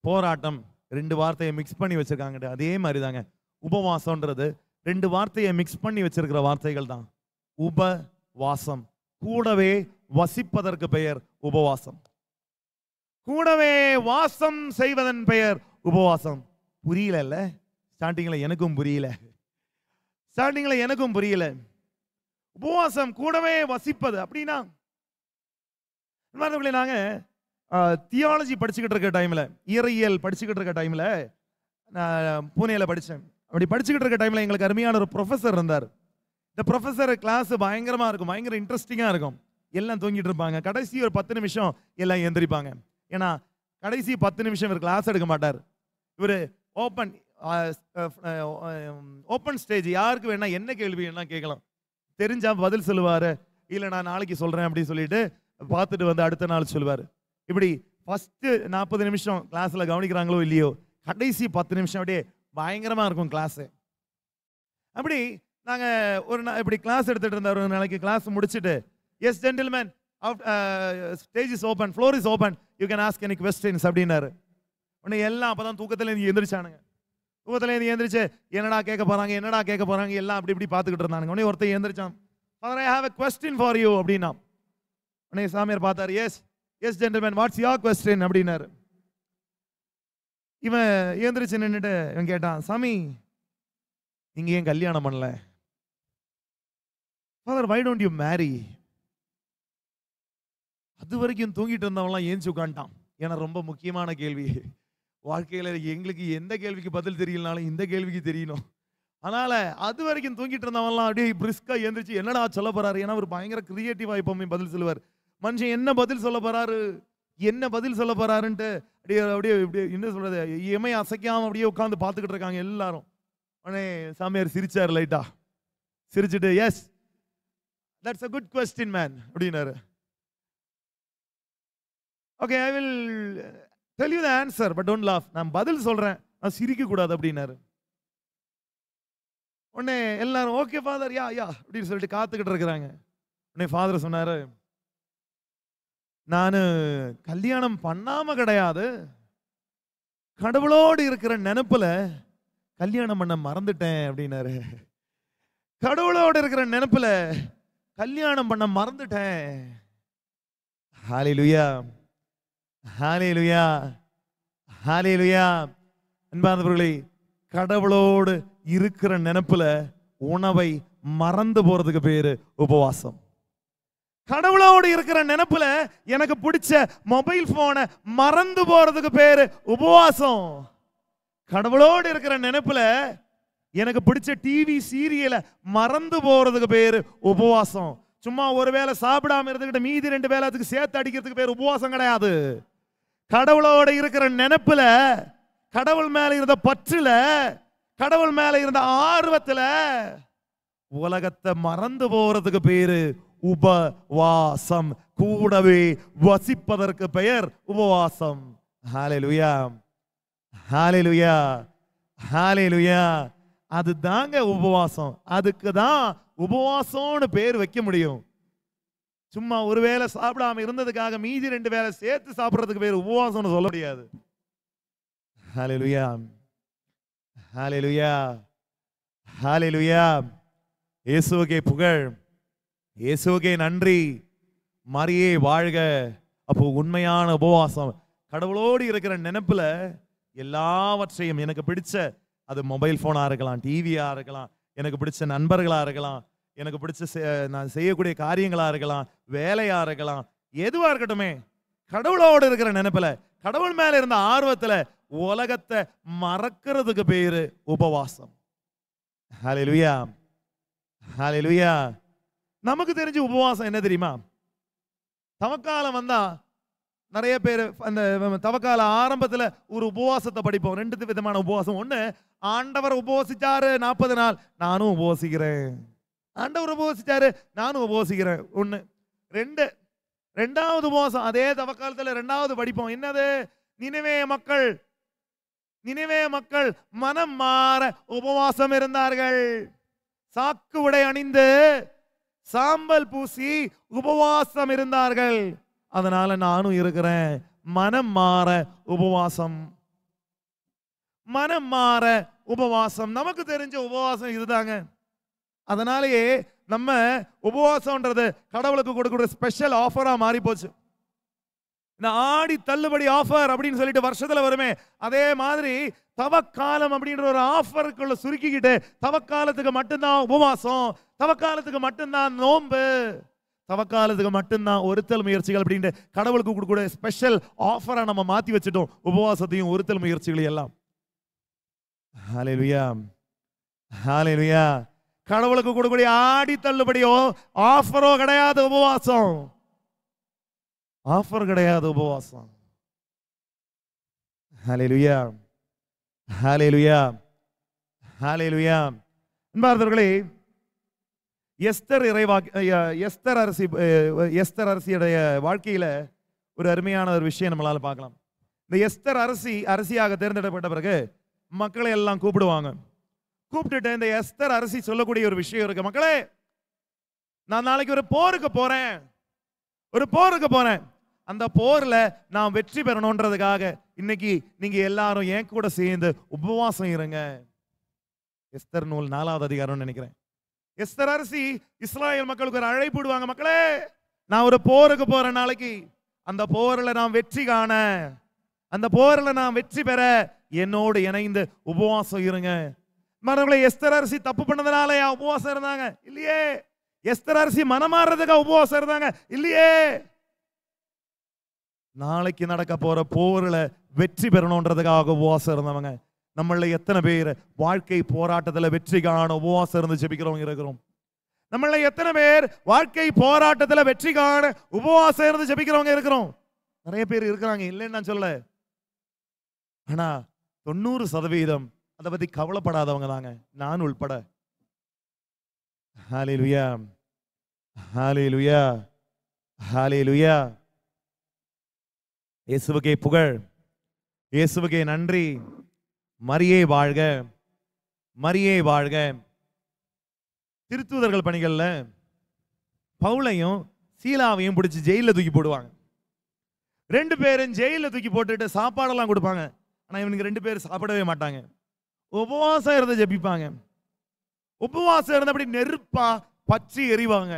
போராட்டம் 2 வார்த்தையை மிக்ஸ் பண்ணி வச்சிருக்காங்க. அதே மாதிரி தாங்க உபவாசம்ன்றது 2 வார்த்தையை மிக்ஸ் பண்ணி வச்சிருக்கிற வார்த்தைகள் தான். உபவாசம், கூடவே வசிப்பதற்கு பெயர் உபவாசம். கூடவே வாசம் செய்வதன் பெயர் உபவாசம். புரியல? ஸ்டார்டிங்ல எனக்கும் புரியல. உபவாசம் கூடவே வசிப்பது அப்படின்னா, நாங்க தியாலஜி படிச்சுக்கிட்டு இருக்க டைம்ல, இயற்பியல் படிச்சுக்கிட்டு இருக்க டைம்ல, நான் புனேல படிச்சேன். அப்படி படிச்சுக்கிட்டு இருக்க டைம்ல எங்களுக்கு அருமையான ஒரு ப்ரொஃபசர் இருந்தார். இந்த ப்ரொஃபசர் கிளாஸ் பயங்கரமா இருக்கும், பயங்கர இன்ட்ரெஸ்டிங்கா இருக்கும். எல்லாம் தூங்கிட்டு இருப்பாங்க. கடைசி ஒரு 10 நிமிஷம் எல்லாம் எந்திரிப்பாங்க. ஏன்னா கடைசி 10 நிமிஷம் இவர் கிளாஸ் எடுக்க மாட்டார். இவர் ஓப்பன் ஸ்டேஜ், யாருக்கு வேணா என்ன கேள்வி வேணா கேட்கலாம். தெரிஞ்சா பதில் சொல்லுவாரு, இல்லை நான் நாளைக்கு சொல்றேன் அப்படின்னு சொல்லிட்டு பார்த்துட்டு வந்து அடுத்த நாள் சொல்லுவார். இப்படி ஃபர்ஸ்ட் 40 நிமிஷம் கிளாஸ்ல கவனிக்கிறாங்களோ இல்லையோ, கடைசி 10 நிமிஷம் அப்படியே பயங்கரமா இருக்கும் கிளாஸ். அப்படி நாங்க ஒரு இப்படி கிளாஸ் எடுத்துட்டு இருந்த ஒரு நாளைக்கு கிளாஸ் முடிச்சுட்டு, yes gentlemen, stage is open, floor is open, you can ask any questions அப்படினாரு. உடனே எல்லாம் அப்பதான் தூக்கத்துல இருந்து எந்திரிச்சானுங்க. தூக்கத்துல இருந்து எந்திரிச்சு என்னடா கேட்க போறாங்க எல்லாம் அப்படி இப்படி பார்த்துக்கிட்டு இருந்தானுங்க. உடனே ஒருத்தன் எந்திரிச்சான், father I have a question for you அப்படினா. உடனே சாமியார் பார்த்தாரு, yes gentlemen, what's your question அப்படினாரு. இவன் எந்திரிச்சு நின்னுட்டு இவன் கேட்டான், சாமி நீங்க ஏன் கல்யாணம் பண்ணல? Father why don't you marry? அது வரைக்கும் தூங்கிட்டு இருந்தவன்லாம் ஏஞ்சி உட்காந்துட்டான். ஏன்னா ரொம்ப முக்கியமான கேள்வி. வாழ்க்கையில எங்களுக்கு எந்த கேள்விக்கு பதில் தெரியலனாலும் இந்த கேள்விக்கு தெரியணும். அதனால அது வரைக்கும் தூங்கிட்டு இருந்தவன்லாம் அப்படியே பிரிஸ்கா எந்திரிச்சு என்னடா சொல்ல போறாரு? ஏன்னா ஒரு பயங்கர கிரியேட்டிவா எப்பவுமே பதில் சொல்லுவார். மனுஷன் என்ன பதில் சொல்ல போறாருன்ட்டு அப்படியே என்ன சொல்றது, இமை அசைக்காம அப்படியே உட்காந்து பார்த்துக்கிட்டு இருக்காங்க எல்லாரும். உடனே சாமியார் சிரிச்சார் லைட்டா. சிரிச்சுட்டு, yes that's a good question man அப்படினாரு. Okay, I will tell you the answer but don't laugh. நான் பதில் சொல்றேன், நான் சிரிக்க கூடாது அப்படினாரு. உடனே எல்லாரும் ஓகே ஃபாதர், யா அப்படின்னு சொல்லிட்டு காத்துக்கிட்டு இருக்கிறாங்க. உடனே ஃபாதர் சொன்னாரு, நான் கல்யாணம் பண்ணாம கிடையாது, கடவுளோடு இருக்கிற நினைப்புல கல்யாணம் பண்ண மறந்துட்டேன் அப்படின்னாரு. கடவுளோடு இருக்கிற நினைப்புல கல்யாணம் பண்ண மறந்துட்டேன். ஹalleluya, ஹalleluya, ஹalleluya. அன்பானவர்களே, கடவுளோடு இருக்கிற நினைப்புல உணவை மறந்து போறதுக்கு பேரு உபவாசம். கடவுளோடு இருக்கிற நினைப்புல எனக்கு பிடிச்ச மொபைல் போனை மறந்து போறதுக்கு பேரு உபவாசம். கடவுளோடு இருக்கிற நினைப்புல எனக்கு பிடிச்ச டிவி சீரியலை மறந்து போறதுக்கு பேரு உபவாசம். சும்மா ஒருவேளை சாப்பிடாம இருந்துகிட்டு மீதி 2 வேளை அதுக்கு சேர்த்து அடிக்கிறதுக்கு பேர் உபவாசம் கிடையாது. கடவுளோட இருக்கிற நினைப்புல, கடவுள் மேல இருந்த பற்றுல, கடவுள் மேல இருந்த ஆர்வத்துல உலகத்தை மறந்து போறதுக்கு பேரு உபவாசம். கூடவே வசிப்பதற்கு பெயர் உபவாசம். ஹல்லேலூயா, ஹல்லேலூயா, ஹல்லேலூயா. அது தாங்க உபவாசம். அதுக்கு தான் உபவாசம்னு பேர் வைக்க முடியும். சும்மா ஒரு வேளை சாப்பிடாம இருந்ததுக்காக மீதி 2 வேளை சேர்த்து சாப்பிடுறதுக்கு பேர் உபவாசம்னு சொல்ல முடியாது. ஹல்லேலூயா, ஹல்லேலூயா, ஹல்லேலூயா. இயேசுவுக்கே புகழ், இயேசுவுக்கே நன்றி. மரியே வாழ்க. அப்போ உண்மையான உபவாசம் கடவுளோடு இருக்கிற நினைப்புல எல்லாவற்றையும், எனக்கு பிடிச்ச, அது மொபைல் போனா இருக்கலாம், டிவியா இருக்கலாம், எனக்கு பிடிச்ச நண்பர்களா இருக்கலாம், எனக்கு பிடிச்ச நான் செய்யக்கூடிய காரியங்களா இருக்கலாம், வேலையா இருக்கலாம், எதுவா இருக்கட்டுமே, கடவுளோடு இருக்கிற நினைப்புல, கடவுள் மேல இருந்த ஆர்வத்துல உலகத்தை மறக்கிறதுக்கு பேரு உபவாசம். ஹல்லேலூயா, ஹல்லேலூயா. நமக்கு தெரிஞ்ச உபவாசம் என்ன தெரியுமா? தவக்காலம் வந்தா நிறைய பேர் அந்த தவக்கால ஆரம்பத்துல ஒரு உபவாசத்தை படிப்போம். 2 விதமான உபவாசம். ஒண்ணு, ஆண்டவர் உபவாசிச்சாரு 40 நாள், நானும் உபவாசிக்கிறேன். ஆண்டவர் உபவாசிச்சாரு, நானும் உபவாசிக்கிறேன். ஒண்ணு. ரெண்டாவது உபவாசம் அதே தவக்காலத்துல 2வது படிப்போம். என்னது? நினிவே மக்கள் மனம் மாற உபவாசம் இருந்தார்கள். சாக்கு உடை அணிந்து சாம்பல் பூசி உபவாசம் இருந்தார்கள். அதனால நானும் இருக்கிறேன். மனம் மாற உபவாசம், மனம் மாற உபவாசம். நமக்கு தெரிஞ்ச உபவாசம் இதுதாங்க. அதனாலேயே நம்ம உபவாசம்ன்றது கடவுளுக்கு கொடுக்கிற ஸ்பெஷல் ஆஃபரா மாறி போச்சு. இந்த ஆடி தள்ளுபடி ஆஃபர் அப்படின்னு சொல்லிட்டு வருஷத்துல வருமே, அதே மாதிரி தவக்காலம் அப்படின்ற ஒரு ஆஃபருக்குள்ள சுருக்கிக்கிட்டு தவக்காலத்துக்கு மட்டும்தான் உபவாசம், தவக்காலத்துக்கு மட்டும்தான் நோன்பு, தவக்காலத்துக்கு மட்டும்தான் ஒருத்தல் முயற்சிகள் அப்படின்ட்டு கடவுளுக்கு கொடுக்கக்கூடிய ஸ்பெஷல் ஆஃபரா நம்ம மாத்தி வச்சுட்டோம் உபவாசத்தையும் ஒருத்தல் முயற்சிகளையும் எல்லாம். ஹல்லேலூயா, ஹல்லேலூயா. கடவுளுக்கு கொடுக்கக்கூடிய ஆடி தள்ளுபடியோ ஆஃபரோ கிடையாது உபவாசம். ஆஃபர் கிடையாது உபவாசம். ஹல்லேலூயா, ஹல்லேலூயா, ஹல்லேலூயா. அன்பார்ந்தவர்களே, எஸ்தர் அரசியுடைய வாழ்க்கையில ஒரு அருமையான ஒரு விஷயம் நம்மளால பார்க்கலாம். இந்த எஸ்தர் அரசியாக தேர்ந்தெடுக்கப்பட்ட பிறகு மக்களை எல்லாம் கூப்பிடுவாங்க. கூப்பிட்டுட்டு இந்த எஸ்தர் அரசி சொல்லக்கூடிய ஒரு விஷயம் இருக்கு. மக்களே, நான் நாளைக்கு ஒரு போருக்கு போறேன். அந்த போர்ல நான் வெற்றி பெறணும்ன்றதுக்காக இன்னைக்கு நீங்க எல்லாரும் என் கூட சேர்ந்து உபவாசம் இருங்க. எஸ்தர் நூல் 4வது அதிகாரம் நினைக்கிறேன். எஸ்தர் அரசி இஸ்ராயேல் மக்களுக்கு ஒரு அழைப்பு விடுவாங்க. மக்களே, நான் ஒரு போருக்கு போறேன் நாளைக்கு. அந்த போர்ல நான் வெற்றி காண, அந்த போர்ல நான் வெற்றி பெற என்னோடு இணைந்து உபவாசம் இருங்க. மற்றவங்களை எஸ்தர் அரசி தப்பு பண்ணதுனால உபவாசம் இருந்தாங்க? இல்லையே. எஸ்தர் அரசி மனமாறதுக்காக உபவாசம் இருந்தாங்க? இல்லையே. நாளைக்கு நடக்க போற போர்ல வெற்றி பெறணும்ன்றதுக்காக உபவாசம் இருந்தவங்க. நம்மள எத்தனை பேர் வாழ்க்கை போராட்டத்துல வெற்றி காண உபவாசம் இருந்து ஜெபிக்கிறவங்க இருக்கிறோம்? நம்மள எத்தனை பேர் வாழ்க்கை போராட்டத்துல வெற்றி காண உபவாசம் இருந்து ஜெபிக்கிறவங்க இருக்கிறோம்? நிறைய பேர் இருக்கிறாங்க, இல்லைன்னு நான் சொல்ல. ஆனா 90% அதை பத்தி கவலைப்படாதவங்க தாங்க, நான் உள்பட. ஹல்லேலூயா, ஹல்லேலூயா, ஹல்லேலூயா. இயேசுவுக்கே புகழ், இயேசுவுக்கே நன்றி. மரியே வாழ்க, மரியே வாழ்க. திருத்தூதர்கள் பணிகள்ல பவுலையும் சீலாவையும் பிடிச்சி ஜெயில தூக்கி போடுவாங்க. 2 பேரும் ஜெயில தூக்கி போட்டுட்டு சாப்பாடெல்லாம் கொடுப்பாங்க. ஆனா இவனுக்கு 2 பேரும் சாப்பிடவே மாட்டாங்க. உபவாசம் இருந்து ஜெபிப்பாங்க. உபவாசம் இருந்து அப்படி நெருப்பா பற்றி எறிவாங்க.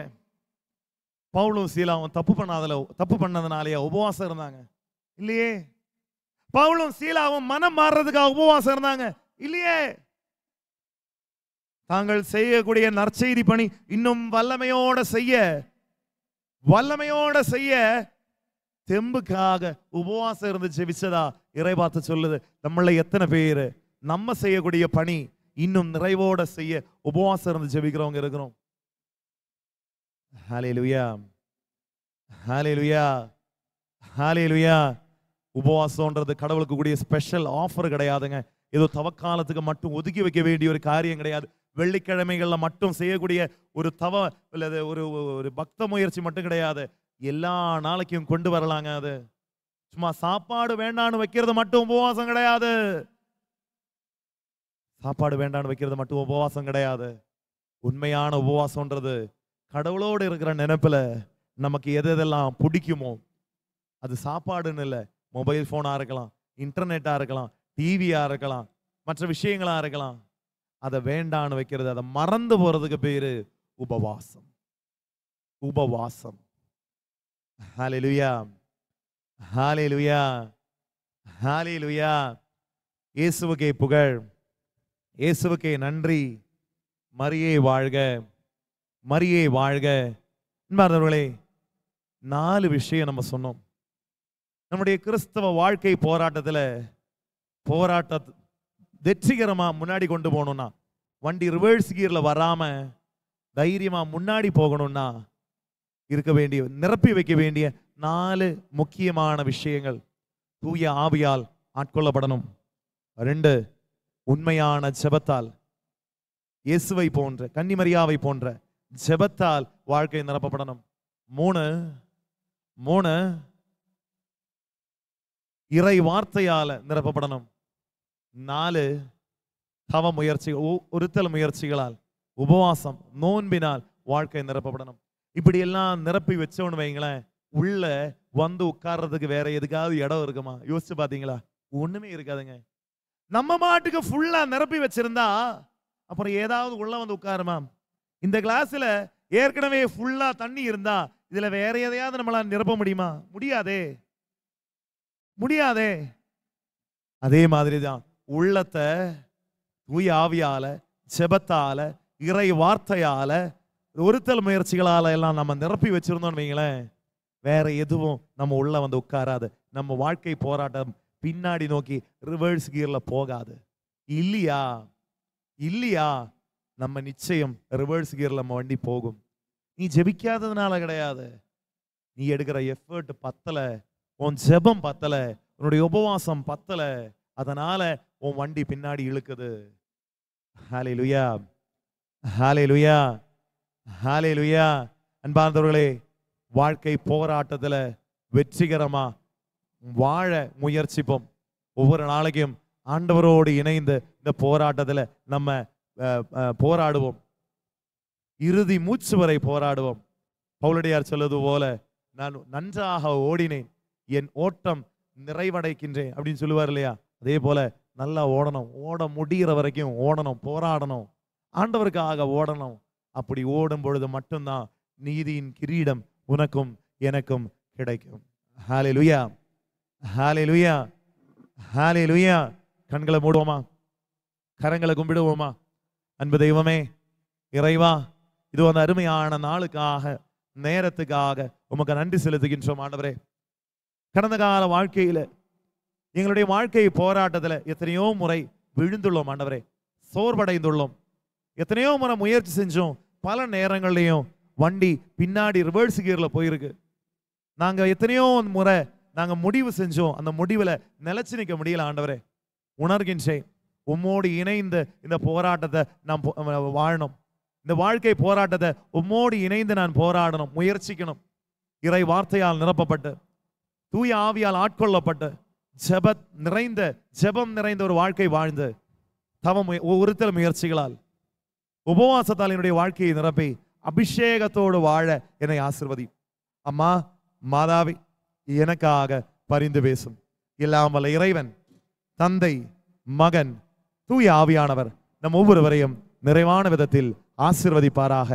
பவுலும் சீலாவும் தப்பு பண்ணதுனாலேயே உபவாசம் இருந்தாங்க? இல்லையே. பவுலும் சீலாவும் மனம் மாறுறதுக்காக உபவாசம் இருந்தாங்க? இல்லையே. தாங்கள் செய்யக்கூடிய நற்செய்தி பணி இன்னும் வல்லமையோட செய்ய தெம்புக்காக உபவாசம் இருந்து ஜெபிச்சதா இறைவார்த்தை சொல்லுது. நம்மள எத்தனை பேர் நம்ம செய்யக்கூடிய பணி இன்னும் நிறைவோட செய்ய உபவாசம் இருந்து ஜெபிக்கிறவங்க இருக்கிறோம்? ஹல்லேலூயா, ஹல்லேலூயா, ஹல்லேலூயா. உபவாசம்ன்றது கடவுளுக்கு கூடிய ஸ்பெஷல் ஆஃபர் கிடையாதுங்க. ஏதோ தவக்காலத்துக்கு மட்டும் ஒதுக்கி வைக்க வேண்டிய ஒரு காரியம் கிடையாது. வெள்ளிக்கிழமைகள்ல மட்டும் செய்யக்கூடிய ஒரு அல்லது ஒரு ஒரு பக்த முயற்சி மட்டும் கிடையாது. எல்லா நாளைக்கும் கொண்டு வரலாங்க. அது சும்மா சாப்பாடு வேண்டான்னு வைக்கிறது மட்டும் உபவாசம் கிடையாது. சாப்பாடு வேண்டான்னு வைக்கிறது மட்டும் உபவாசம் கிடையாது. உண்மையான உபவாசம்ன்றது கடவுளோடு இருக்கிற நினைப்புல நமக்கு எதெல்லாம் பிடிக்குமோ, அது சாப்பாடுன்னு இல்லை, மொபைல் போனா இருக்கலாம், இன்டர்நெட்டா இருக்கலாம், டிவியா இருக்கலாம், மற்ற விஷயங்களா இருக்கலாம், அதை வேண்டான்னு வைக்கிறது, அதை மறந்து போறதுக்கு பேரு உபவாசம். உபவாசம். ஹல்லேலூயா, ஹல்லேலூயா, ஹல்லேலூயா. இயேசுவுக்கே புகழ், இயேசுவுக்கே நன்றி. மரியே வாழ்க, மரியே வாழ்க. அன்பார்ந்தவர்களே, 4 விஷயம் நம்ம சொன்னோம். நம்முடைய கிறிஸ்தவ வாழ்க்கை போராட்ட வெற்றிகரமா முன்னாடி கொண்டு போகணும்னா, வண்டி ரிவர்ஸ் கியர்ல வராம தைரியமா முன்னாடி போகணும்னா இருக்க வேண்டிய, நிரப்பி வைக்க வேண்டிய 4 முக்கியமான விஷயங்கள். தூய ஆவியால் ஆட்கொள்ளப்படணும். 2, உண்மையான ஜெபத்தால், இயேசுவை போன்ற, கன்னிமரியாவை போன்ற ஜெபத்தால் வாழ்க்கை நிரப்பப்படணும். 3 இறை வார்த்தையால நிரப்பப்படணும். 4 தவ முயற்சிகள், ஒருத்தல் முயற்சிகளால், உபவாசம், நோன்பினால் வாழ்க்கை நிரப்பப்படணும். இப்படி எல்லாம் நிரப்பி வச்சோன்னு வைங்களேன், உள்ள வந்து உட்கார்றதுக்கு வேற எதுக்காவது இடம் இருக்குமா? யோசிச்சு பாத்தீங்களா? ஒண்ணுமே இருக்காதுங்க. நம்ம மாட்டுக்கு ஃபுல்லா நிரப்பி வச்சிருந்தா அப்புறம் ஏதாவது உள்ள வந்து உட்காருமா? இந்த கிளாஸ்ல ஏற்கனவே ஃபுல்லா தண்ணி இருந்தா இதுல வேற எதையாவது நம்மளால நிரப்ப முடியுமா? முடியாதே, முடியாதே. அதே மாதிரிதான் உள்ளத்தை தூய ஆவியால, ஜெபத்தால, இறை வார்த்தையால, ஒருத்தல் முயற்சிகளால எல்லாம் நம்ம நிரப்பி வச்சிருந்தோம்னு வைங்களேன், வேற எதுவும் நம்ம உள்ள வந்து உட்காராது. நம்ம வாழ்க்கை போராட்டம் பின்னாடி நோக்கி ரிவர்ஸ் கியர்ல போகாது. இல்லையா? இல்லையா? நம்ம நிச்சயம் ரிவர்ஸ் கியர்ல நம்ம வண்டி போகும். நீ ஜெபிக்காததுனால கிடையாது, நீ எடுக்கிற எஃபர்ட் பத்தல, உன் ஜெபம் பத்தல, உன்னுடைய உபவாசம் பத்தல, அதனால உன் வண்டி பின்னாடி இழுக்குது. ஹல்லேலூயா, ஹல்லேலூயா, ஹல்லேலூயா. அன்பார்ந்தவர்களே, வாழ்க்கை போராட்டத்துல வெற்றிகரமா வாழ முயற்சிப்போம். ஒவ்வொரு நாளைக்கும் ஆண்டவரோடு இணைந்து இந்த போராட்டத்துல நம்ம போராடுவோம். இறுதி மூச்சு வரை போராடுவோம். பவுலடியார் சொல்வது போல, நான் நன்றாக ஓடினேன், என் ஓட்டம் நிறைவடைக்கின்றேன் அப்படின்னு சொல்லுவார் இல்லையா? அதே போல நல்லா ஓடணும், ஓட முடிகிற வரைக்கும் ஓடணும், போராடணும், ஆண்டவருக்காக ஓடணும். அப்படி ஓடும் பொழுது மட்டும்தான் நீதியின் கிரீடம் உனக்கும் எனக்கும் கிடைக்கும். ஹல்லேலூயா, ஹல்லேலூயா, ஹல்லேலூயா. கண்களை மூடுவோமா? கரங்களை கும்பிடுவோமா? அன்பு தெய்வமே, இறைவா, இது அந்த அருமையான நாளுக்காக, நேரத்துக்காக உமக்கு நன்றி செலுத்துகின்றோம் ஆண்டவரே. கடந்த கால வாழ்க்கையில, எங்களுடைய வாழ்க்கை போராட்டத்துல எத்தனையோ முறை விழுந்துள்ளோம் ஆண்டவரே, சோர்வடைந்துள்ளோம். எத்தனையோ முறை முயற்சி செஞ்சோம், பல நேரங்கள்லையும் வண்டி பின்னாடி ரிவர்ஸ் கியர்ல போயிருக்கு. நாங்க எத்தனையோ முறை நாங்க முடிவு செஞ்சோம், அந்த முடிவுல நிலைச்சு நிற்க முடியல ஆண்டவரே. உணர்கின்றேன், உம்மோடு இணைந்து இந்த போராட்டத்தை நாம் வாழணும். இந்த வாழ்க்கை போராட்டத்தை உம்மோடு இணைந்து நான் போராடணும், முயற்சிக்கணும். இறை வார்த்தையால் நிரப்பப்பட்டு, தூய ஆவியால் ஆட்கொள்ளப்பட்டு, ஜெபம் நிறைந்த ஒரு வாழ்க்கை வாழ்ந்து, ஒருத்தல் முயற்சிகளால், உபவாசத்தால் என்னுடைய வாழ்க்கையை நிரப்பி அபிஷேகத்தோடு வாழ என்னை ஆசீர்வதி. அம்மா, மாதாவி, எனக்காக பரிந்து பேசும். எல்லாம் வல்ல இறைவன், தந்தை, மகன், தூய ஆவியானவர் நம் ஒவ்வொருவரையும் நிறைவான விதத்தில் ஆசீர்வதிப்பாராக.